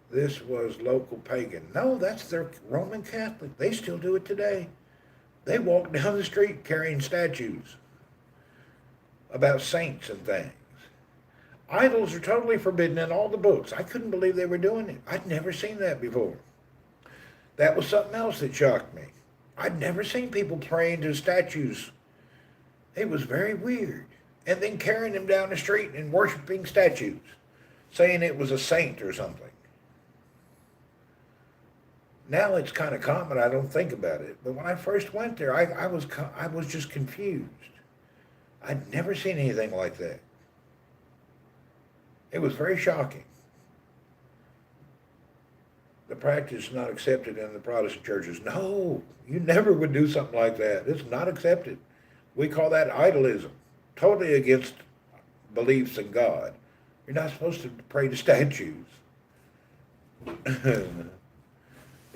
This was local pagan. No, that's their Roman Catholic. They still do it today. They walk down the street carrying statues about saints and things. Idols are totally forbidden in all the books. I couldn't believe they were doing it. I'd never seen that before. That was something else that shocked me. I'd never seen people praying to statues. It was very weird. And then carrying them down the street and worshiping statues, saying it was a saint or something. Now it's kind of common. I don't think about it. But when I first went there, I was just confused. I'd never seen anything like that. It was very shocking. The practice is not accepted in the Protestant churches. No, you never would do something like that. It's not accepted. We call that idolism. Totally against beliefs in God. You're not supposed to pray to statues.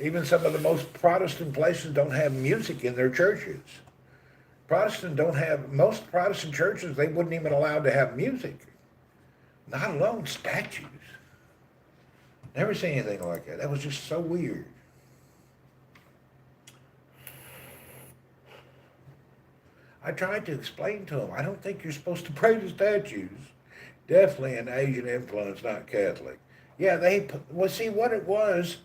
Even some of the most Protestant places don't have music in their churches. Most Protestant churches, they wouldn't even allow to have music. Not alone statues. Never seen anything like that. That was just so weird. I tried to explain to them, I don't think you're supposed to pray to statues. Definitely an Asian influence, not Catholic. Yeah, see what it was,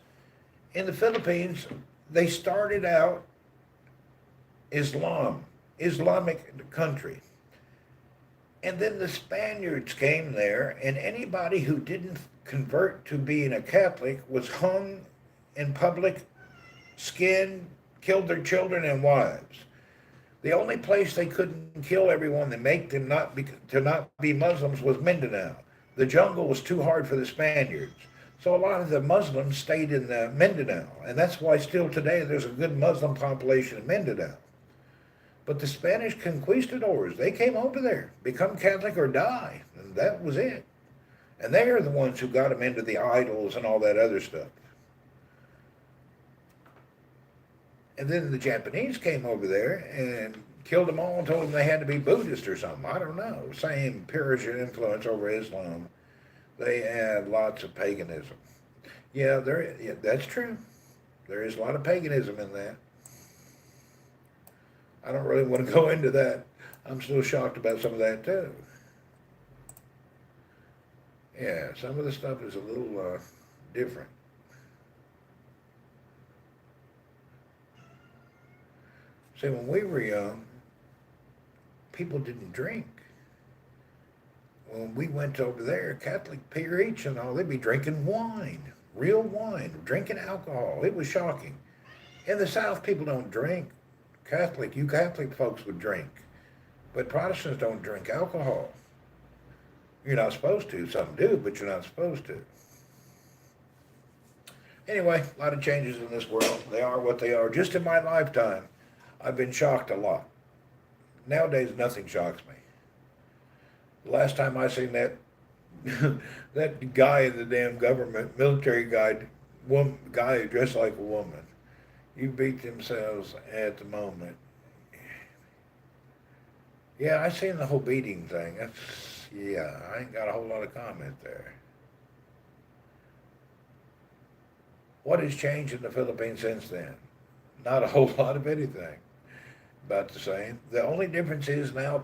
in the Philippines, they started out Islamic country. And then the Spaniards came there, and anybody who didn't convert to being a Catholic was hung in public, skinned, killed their children and wives. The only place they couldn't kill everyone and make them not be Muslims was Mindanao. The jungle was too hard for the Spaniards. So a lot of the Muslims stayed in Mindanao, and that's why still today there's a good Muslim population in Mindanao. But the Spanish conquistadors, they came over there, become Catholic or die, and that was it. And they are the ones who got them into the idols and all that other stuff. And then the Japanese came over there and killed them all and told them they had to be Buddhist or something. I don't know. Same Persian influence over Islam. They had lots of paganism. Yeah, that's true. There is a lot of paganism in that. I don't really want to go into that. I'm still shocked about some of that too. Yeah, some of the stuff is a little different. See, when we were young, people didn't drink. When we went over there, Catholic preach and all, they'd be drinking wine, real wine, drinking alcohol. It was shocking. In the South, people don't drink. You Catholic folks would drink. But Protestants don't drink alcohol. You're not supposed to. Some do, but you're not supposed to. Anyway, a lot of changes in this world. They are what they are. Just in my lifetime, I've been shocked a lot. Nowadays, nothing shocks me. The last time I seen that that guy in the damn government, military guy dressed like a woman, you beat themselves at the moment. Yeah, I seen the whole beating thing. I ain't got a whole lot of comment there. What has changed in the Philippines since then? Not a whole lot of anything. About the same. The only difference is now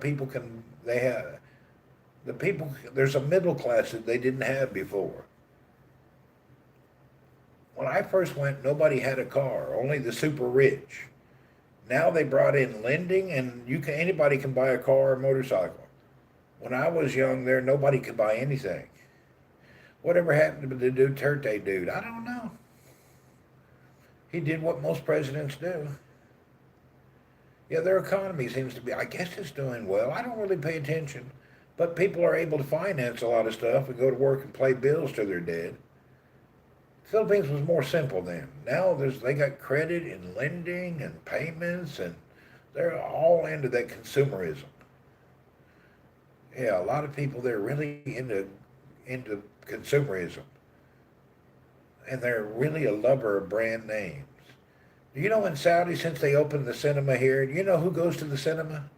there's a middle class that they didn't have before. When I first went, nobody had a car, only the super rich. Now they brought in lending, and anybody can buy a car or motorcycle. When I was young there, nobody could buy anything. Whatever happened to the Duterte dude? I don't know. He did what most presidents do. Yeah, their economy seems to be, I guess it's doing well. I don't really pay attention. But people are able to finance a lot of stuff and go to work and pay bills till they're dead. Philippines was more simple then. Now they got credit and lending and payments, and they're all into that consumerism. Yeah, a lot of people they're really into consumerism, and they're really a lover of brand names. Do you know in Saudi, since they opened the cinema here, do you know who goes to the cinema?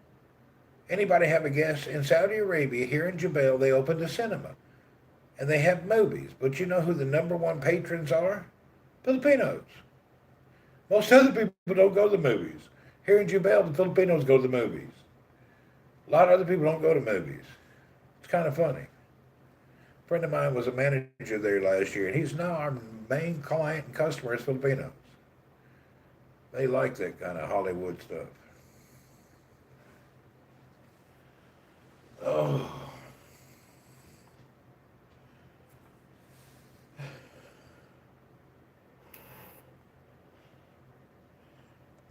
Anybody have a guess? In Saudi Arabia, here in Jebel, they opened a cinema, and they have movies. But you know who the number one patrons are? Filipinos. Most other people don't go to the movies. Here in Jebel, the Filipinos go to the movies. A lot of other people don't go to movies. It's kind of funny. A friend of mine was a manager there last year, and he's now our main client and customer is Filipinos. They like that kind of Hollywood stuff. Oh.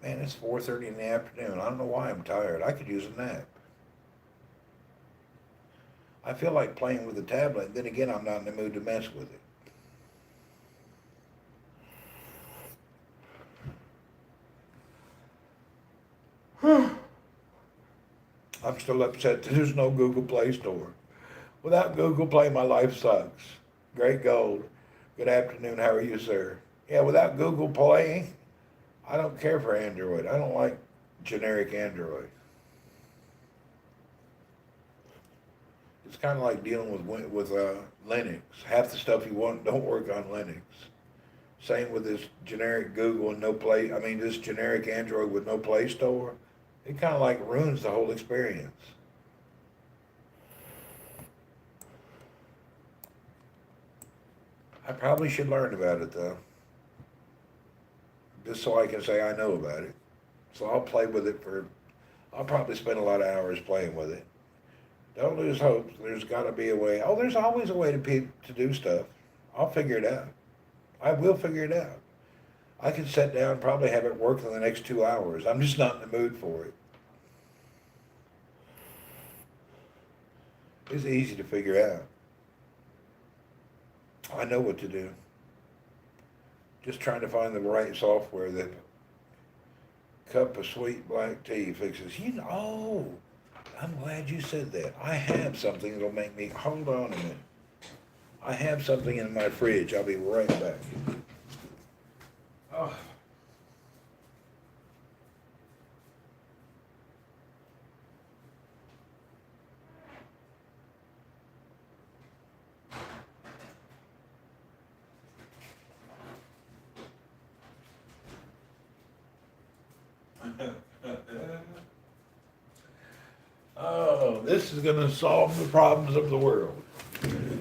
Man, it's 4:30 in the afternoon. I don't know why I'm tired. I could use a nap. I feel like playing with the tablet. Then again, I'm not in the mood to mess with it. I'm still upset that there's no Google Play Store. Without Google Play, my life sucks. Great Gold. Good afternoon. How are you, sir? Yeah, without Google Play, I don't care for Android. I don't like generic Android. It's kind of like dealing with Linux. Half the stuff you want don't work on Linux. Same with this generic Google and no Play. I mean, this generic Android with no Play Store. It kind of like ruins the whole experience. I probably should learn about it though, just so I can say I know about it. So I'll play with it for. I'll probably spend a lot of hours playing with it. Don't lose hope. There's got to be a way. Oh, there's always a way to do stuff. I'll figure it out. I will figure it out. I can sit down and probably have it work in the next 2 hours. I'm just not in the mood for it. It's easy to figure out. I know what to do. Just trying to find the right software that cup of sweet black tea fixes. Oh, I'm glad you said that. I have something that'll make me, hold on a minute. I have something in my fridge. I'll be right back. Oh. Oh, this is going to solve the problems of the world.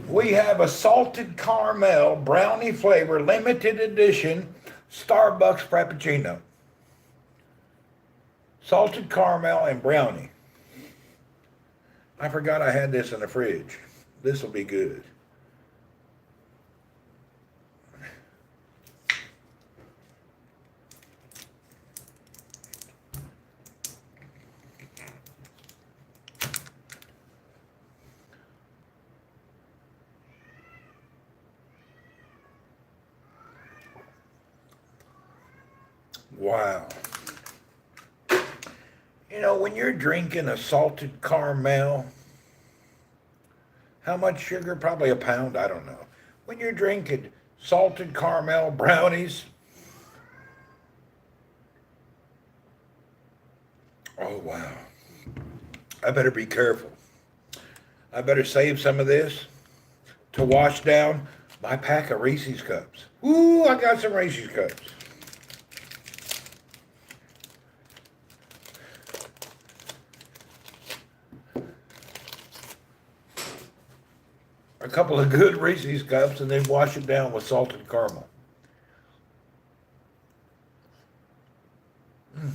We have a salted caramel brownie flavor limited edition Starbucks Frappuccino. Salted caramel and brownie. I forgot I had this in the fridge. This will be good. Wow. You know, when you're drinking a salted caramel, how much sugar? Probably a pound, I don't know. When you're drinking salted caramel brownies, oh wow. I better be careful. I better save some of this to wash down my pack of Reese's cups. Ooh, I got some Reese's cups. A couple of good Reese's cups and then wash it down with salted caramel. Mm.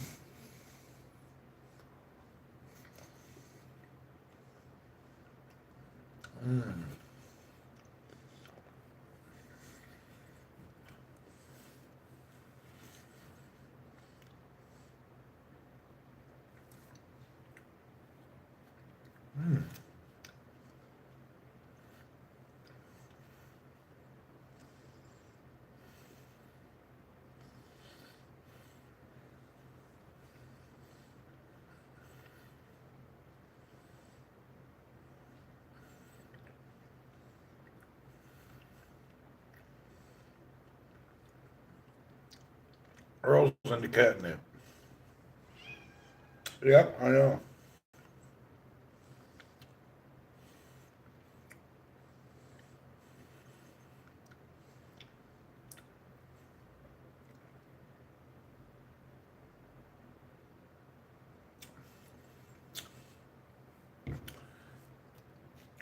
Mm. Mm. Earl's into catnip. Yep, I know.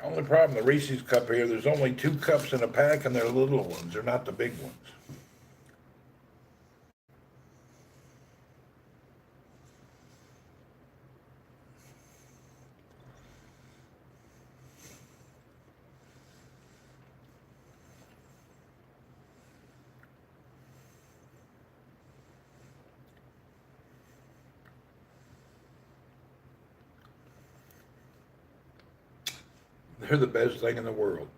Only problem, the Reese's cup here, there's only 2 cups in a pack and they're little ones. They're not the big ones. They're the best thing in the world.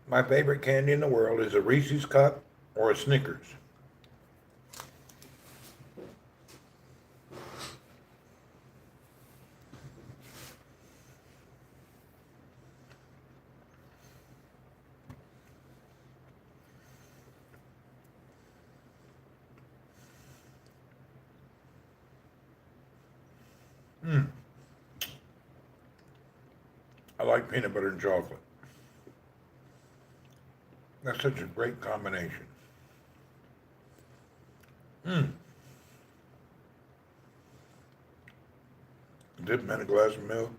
My favorite candy in the world is a Reese's cup or a Snickers. I like peanut butter and chocolate. That's such a great combination. Dip them in a glass of milk.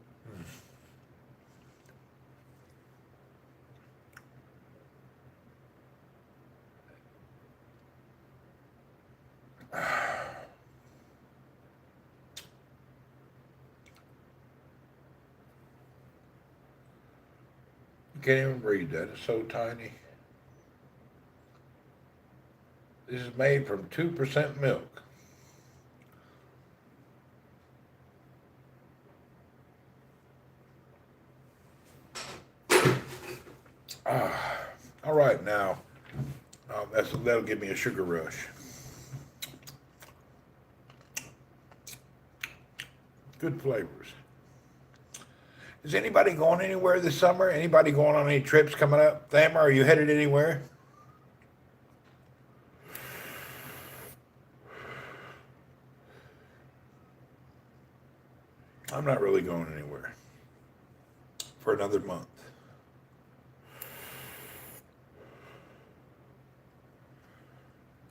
You can't even read that. It's so tiny. This is made from 2% milk. All right, now that'll give me a sugar rush. Good flavors. Is anybody going anywhere this summer? Anybody going on any trips coming up? Thammer, are you headed anywhere? I'm not really going anywhere for another month.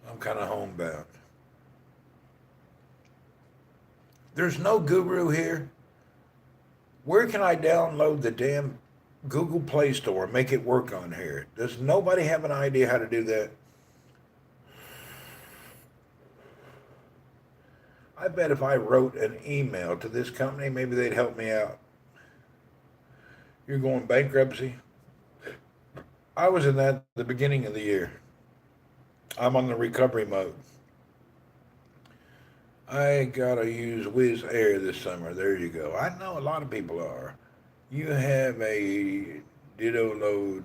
I'm kind of homebound. There's no guru here. Where can I download the damn Google Play Store and make it work on here? Does nobody have an idea how to do that? I bet if I wrote an email to this company, maybe they'd help me out. You're going bankruptcy? I was in that at the beginning of the year. I'm on the recovery mode. I gotta use Wizz Air this summer. There you go. I know a lot of people are. You have a ditto load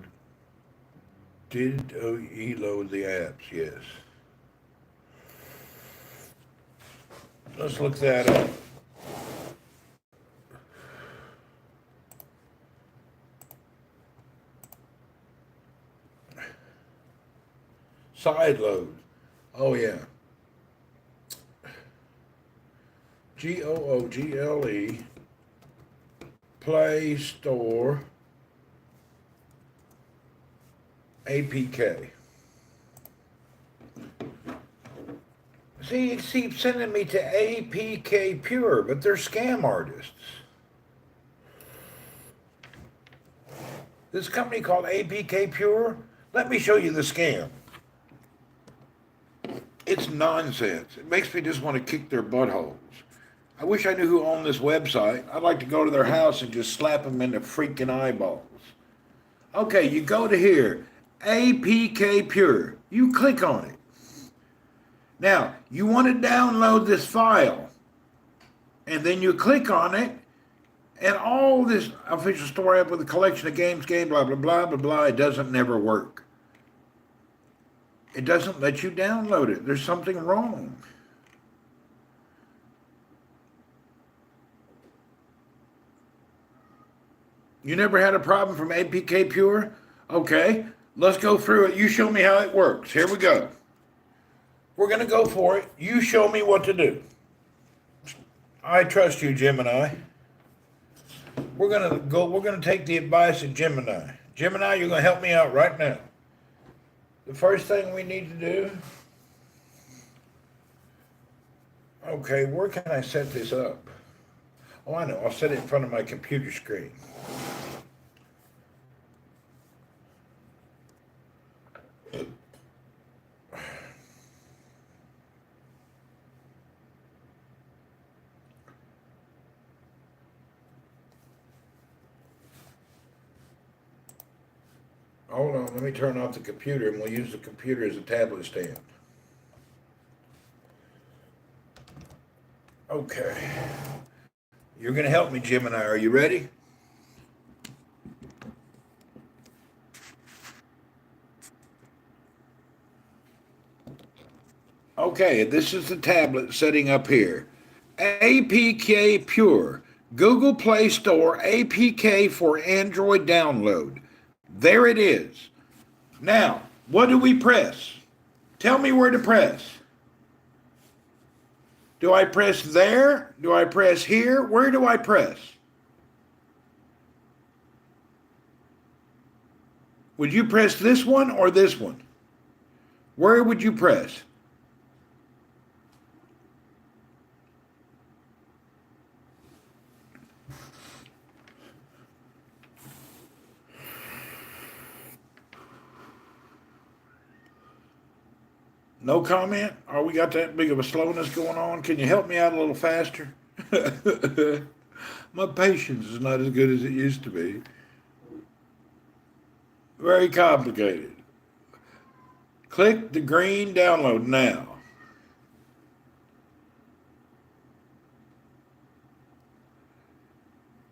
the apps, yes. Let's look that up. Sideload. Oh yeah. Google Play Store APK. See, it keeps sending me to APK Pure, but they're scam artists. This company called APK Pure, let me show you the scam. It's nonsense. It makes me just want to kick their buttholes. I wish I knew who owned this website. I'd like to go to their house and just slap them in the freaking eyeballs. Okay, you go to here, APK Pure. You click on it. Now, you want to download this file, and then you click on it, and all this official story up with a collection of games, blah, blah, blah, blah, blah, it doesn't never work. It doesn't let you download it. There's something wrong. You never had a problem from APK Pure? Okay, let's go through it. You show me how it works. Here we go. We're going to go for it. You show me what to do. I trust you, Gemini. We're going to take the advice of Gemini. Gemini, you're going to help me out right now. The first thing we need to do. Okay, where can I set this up? Oh, I know. I'll set it in front of my computer screen. Hold on, let me turn off the computer and we'll use the computer as a tablet stand. Okay. You're going to help me, Gemini. Are you ready? Okay, this is the tablet setting up here. APK Pure, Google Play Store APK for Android download. There it is. Now, what do we press? Tell me where to press. Do I press there? Do I press here? Where do I press? Would you press this one or this one? Where would you press? No comment? Oh, we got that big of a slowness going on? Can you help me out a little faster? My patience is not as good as it used to be. Very complicated. Click the green download now.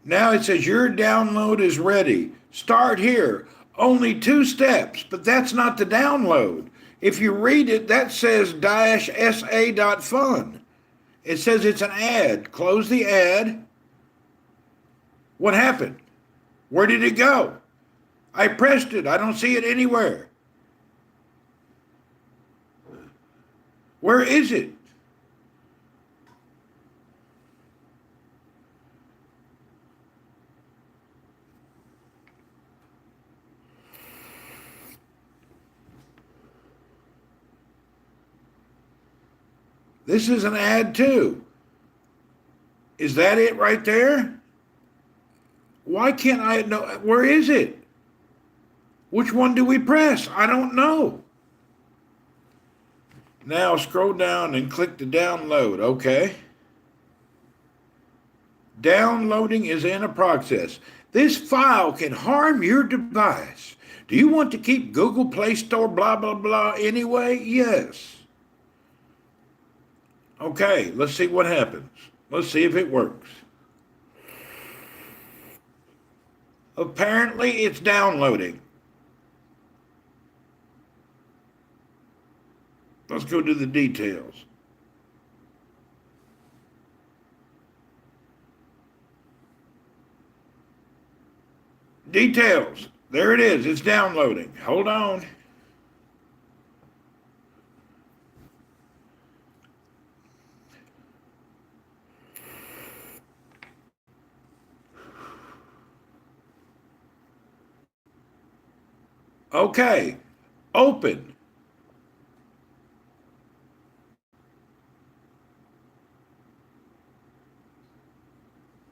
Now it says your download is ready. Start here. Only 2 steps, but that's not the download. If you read it, that says -sa.fun. It says it's an ad. Close the ad. What happened? Where did it go? I pressed it. I don't see it anywhere. Where is it? This is an ad too. Is that it right there? Why can't I know? Where is it? Which one do we press? I don't know. Now scroll down and click the download. Okay. Downloading is in a process. This file can harm your device. Do you want to keep Google Play Store blah, blah, blah anyway? Yes. Okay, let's see what happens. Let's see if it works. Apparently, it's downloading. Let's go to the details. Details. There it is. It's downloading. Hold on. Okay. Open.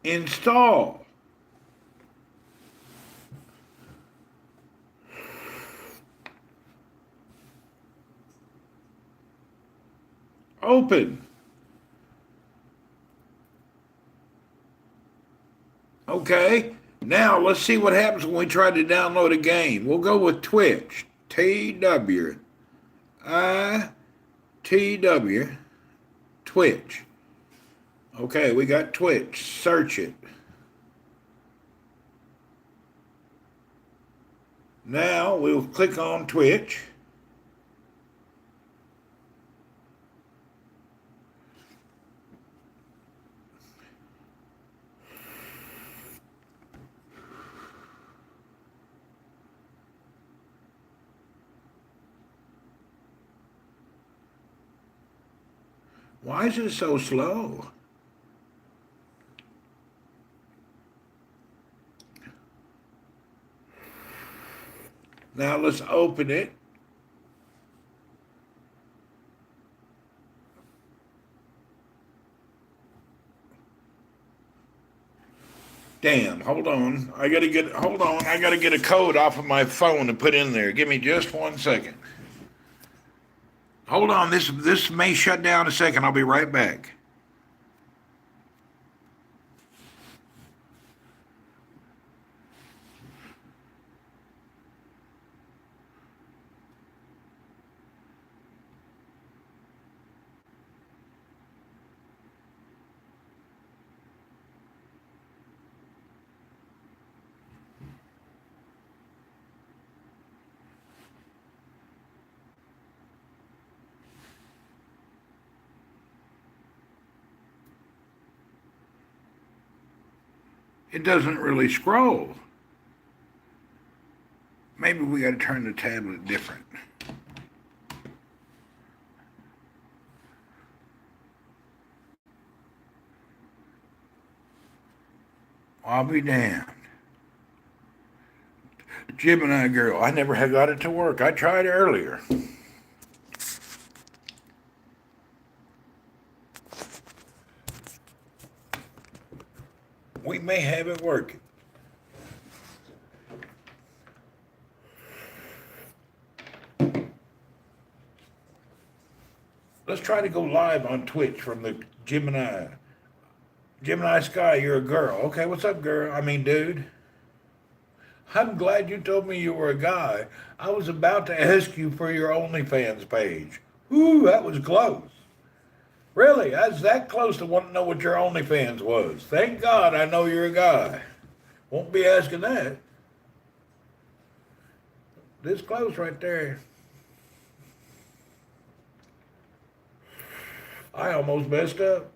Install. Open. Okay. Now let's see what happens when we try to download a game. We'll go with Twitch. TW. Twitch. Okay, we got Twitch. Search it. Now we'll click on Twitch. Why is it so slow? Now let's open it. Damn, hold on. I gotta get a code off of my phone and put in there. Give me just 1 second. Hold on, this may shut down a second. I'll be right back. It doesn't really scroll. Maybe we got to turn the tablet different. I'll be damned. Gemini girl, I never had got it to work. I tried earlier. We may have it working. Let's try to go live on Twitch from the Gemini. Gemini Sky, you're a girl. Okay, what's up, girl? I mean, dude. I'm glad you told me you were a guy. I was about to ask you for your OnlyFans page. Ooh, that was close. Really, I was that close to wanting to know what your OnlyFans was. Thank God I know you're a guy. Won't be asking that. This close right there. I almost messed up.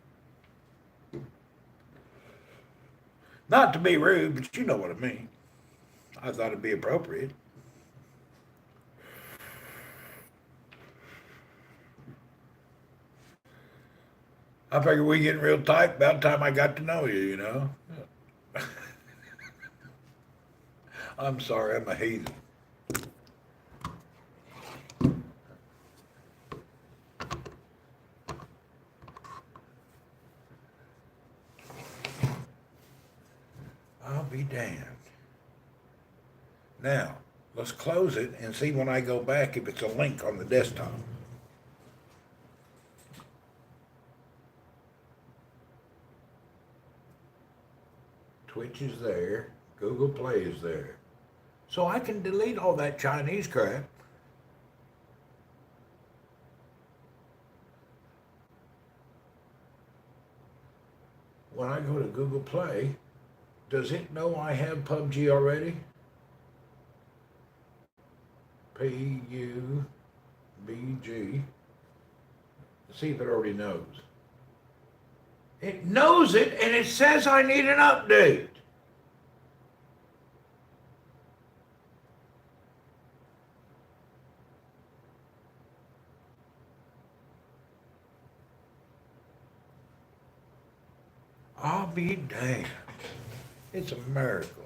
Not to be rude, but you know what I mean. I thought it'd be appropriate. I figured we getting real tight about the time I got to know you, you know. I'm sorry, I'm a heathen. I'll be damned. Now, let's close it and see when I go back if it's a link on the desktop. Twitch is there. Google Play is there. So I can delete all that Chinese crap. When I go to Google Play, does it know I have Pubg already? Pubg. See if it already knows. It knows it, and it says I need an update. I'll be damned. It's a miracle.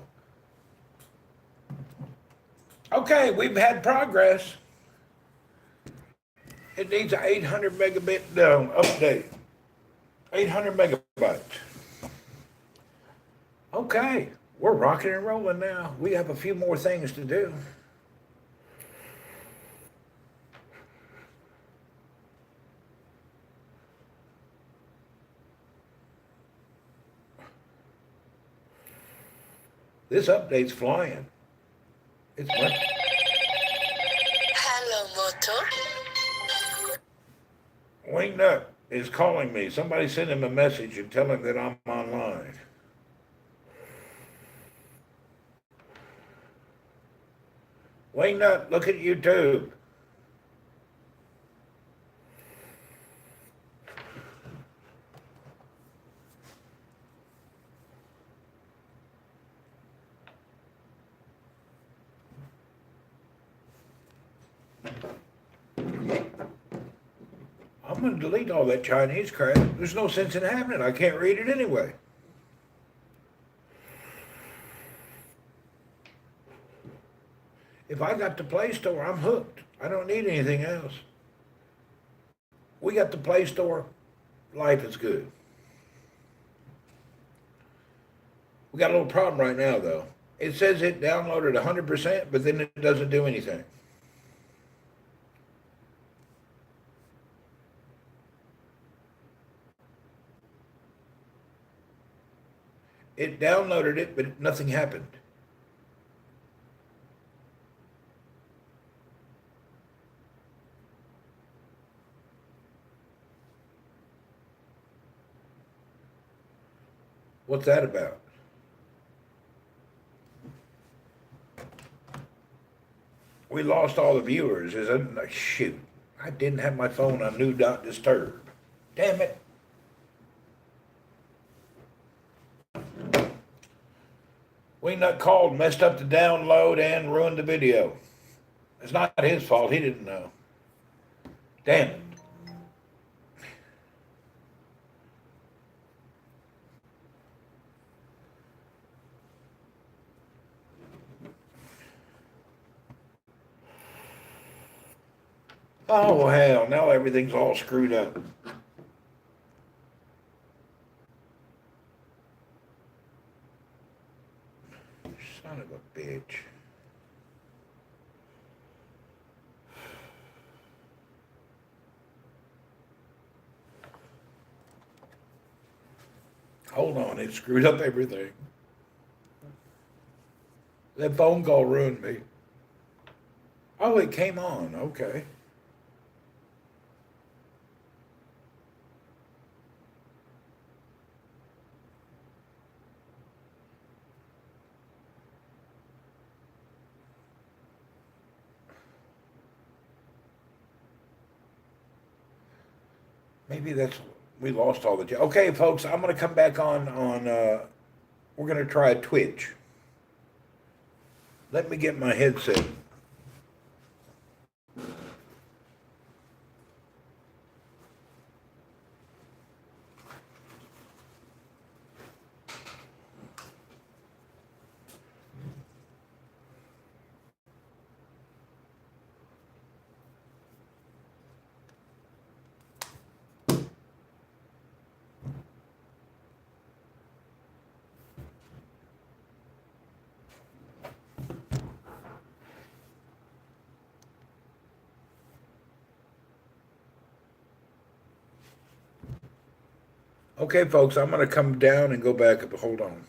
Okay, we've had progress. It needs an 800 megabit update. 800 megabytes. Okay, we're rocking and rolling now. We have a few more things to do. This update's flying. It's much. Hello, Moto. Wingnut is calling me. Somebody send him a message and tell him that I'm online. Wingnut, look at YouTube. I'm going to delete all that Chinese crap. There's no sense in having it. I can't read it anyway. If I got the Play Store, I'm hooked. I don't need anything else. We got the Play Store. Life is good. We got a little problem right now, though. It says it downloaded 100%, but then it doesn't do anything. It downloaded it, but nothing happened. What's that about? We lost all the viewers. Is it? Shoot. I didn't have my phone on Do Not Disturb. Damn it. Wingnut called, messed up the download, and ruined the video. It's not his fault. He didn't know. Damn it. Oh, hell, now everything's all screwed up. Son of a bitch. Hold on, it screwed up everything. That phone call ruined me. Oh, it came on, okay. Maybe we lost all the, okay, folks, I'm going to come back on, we're going to try Twitch. Let me get my headset. Okay, folks, I'm going to come down and go back up. Hold on.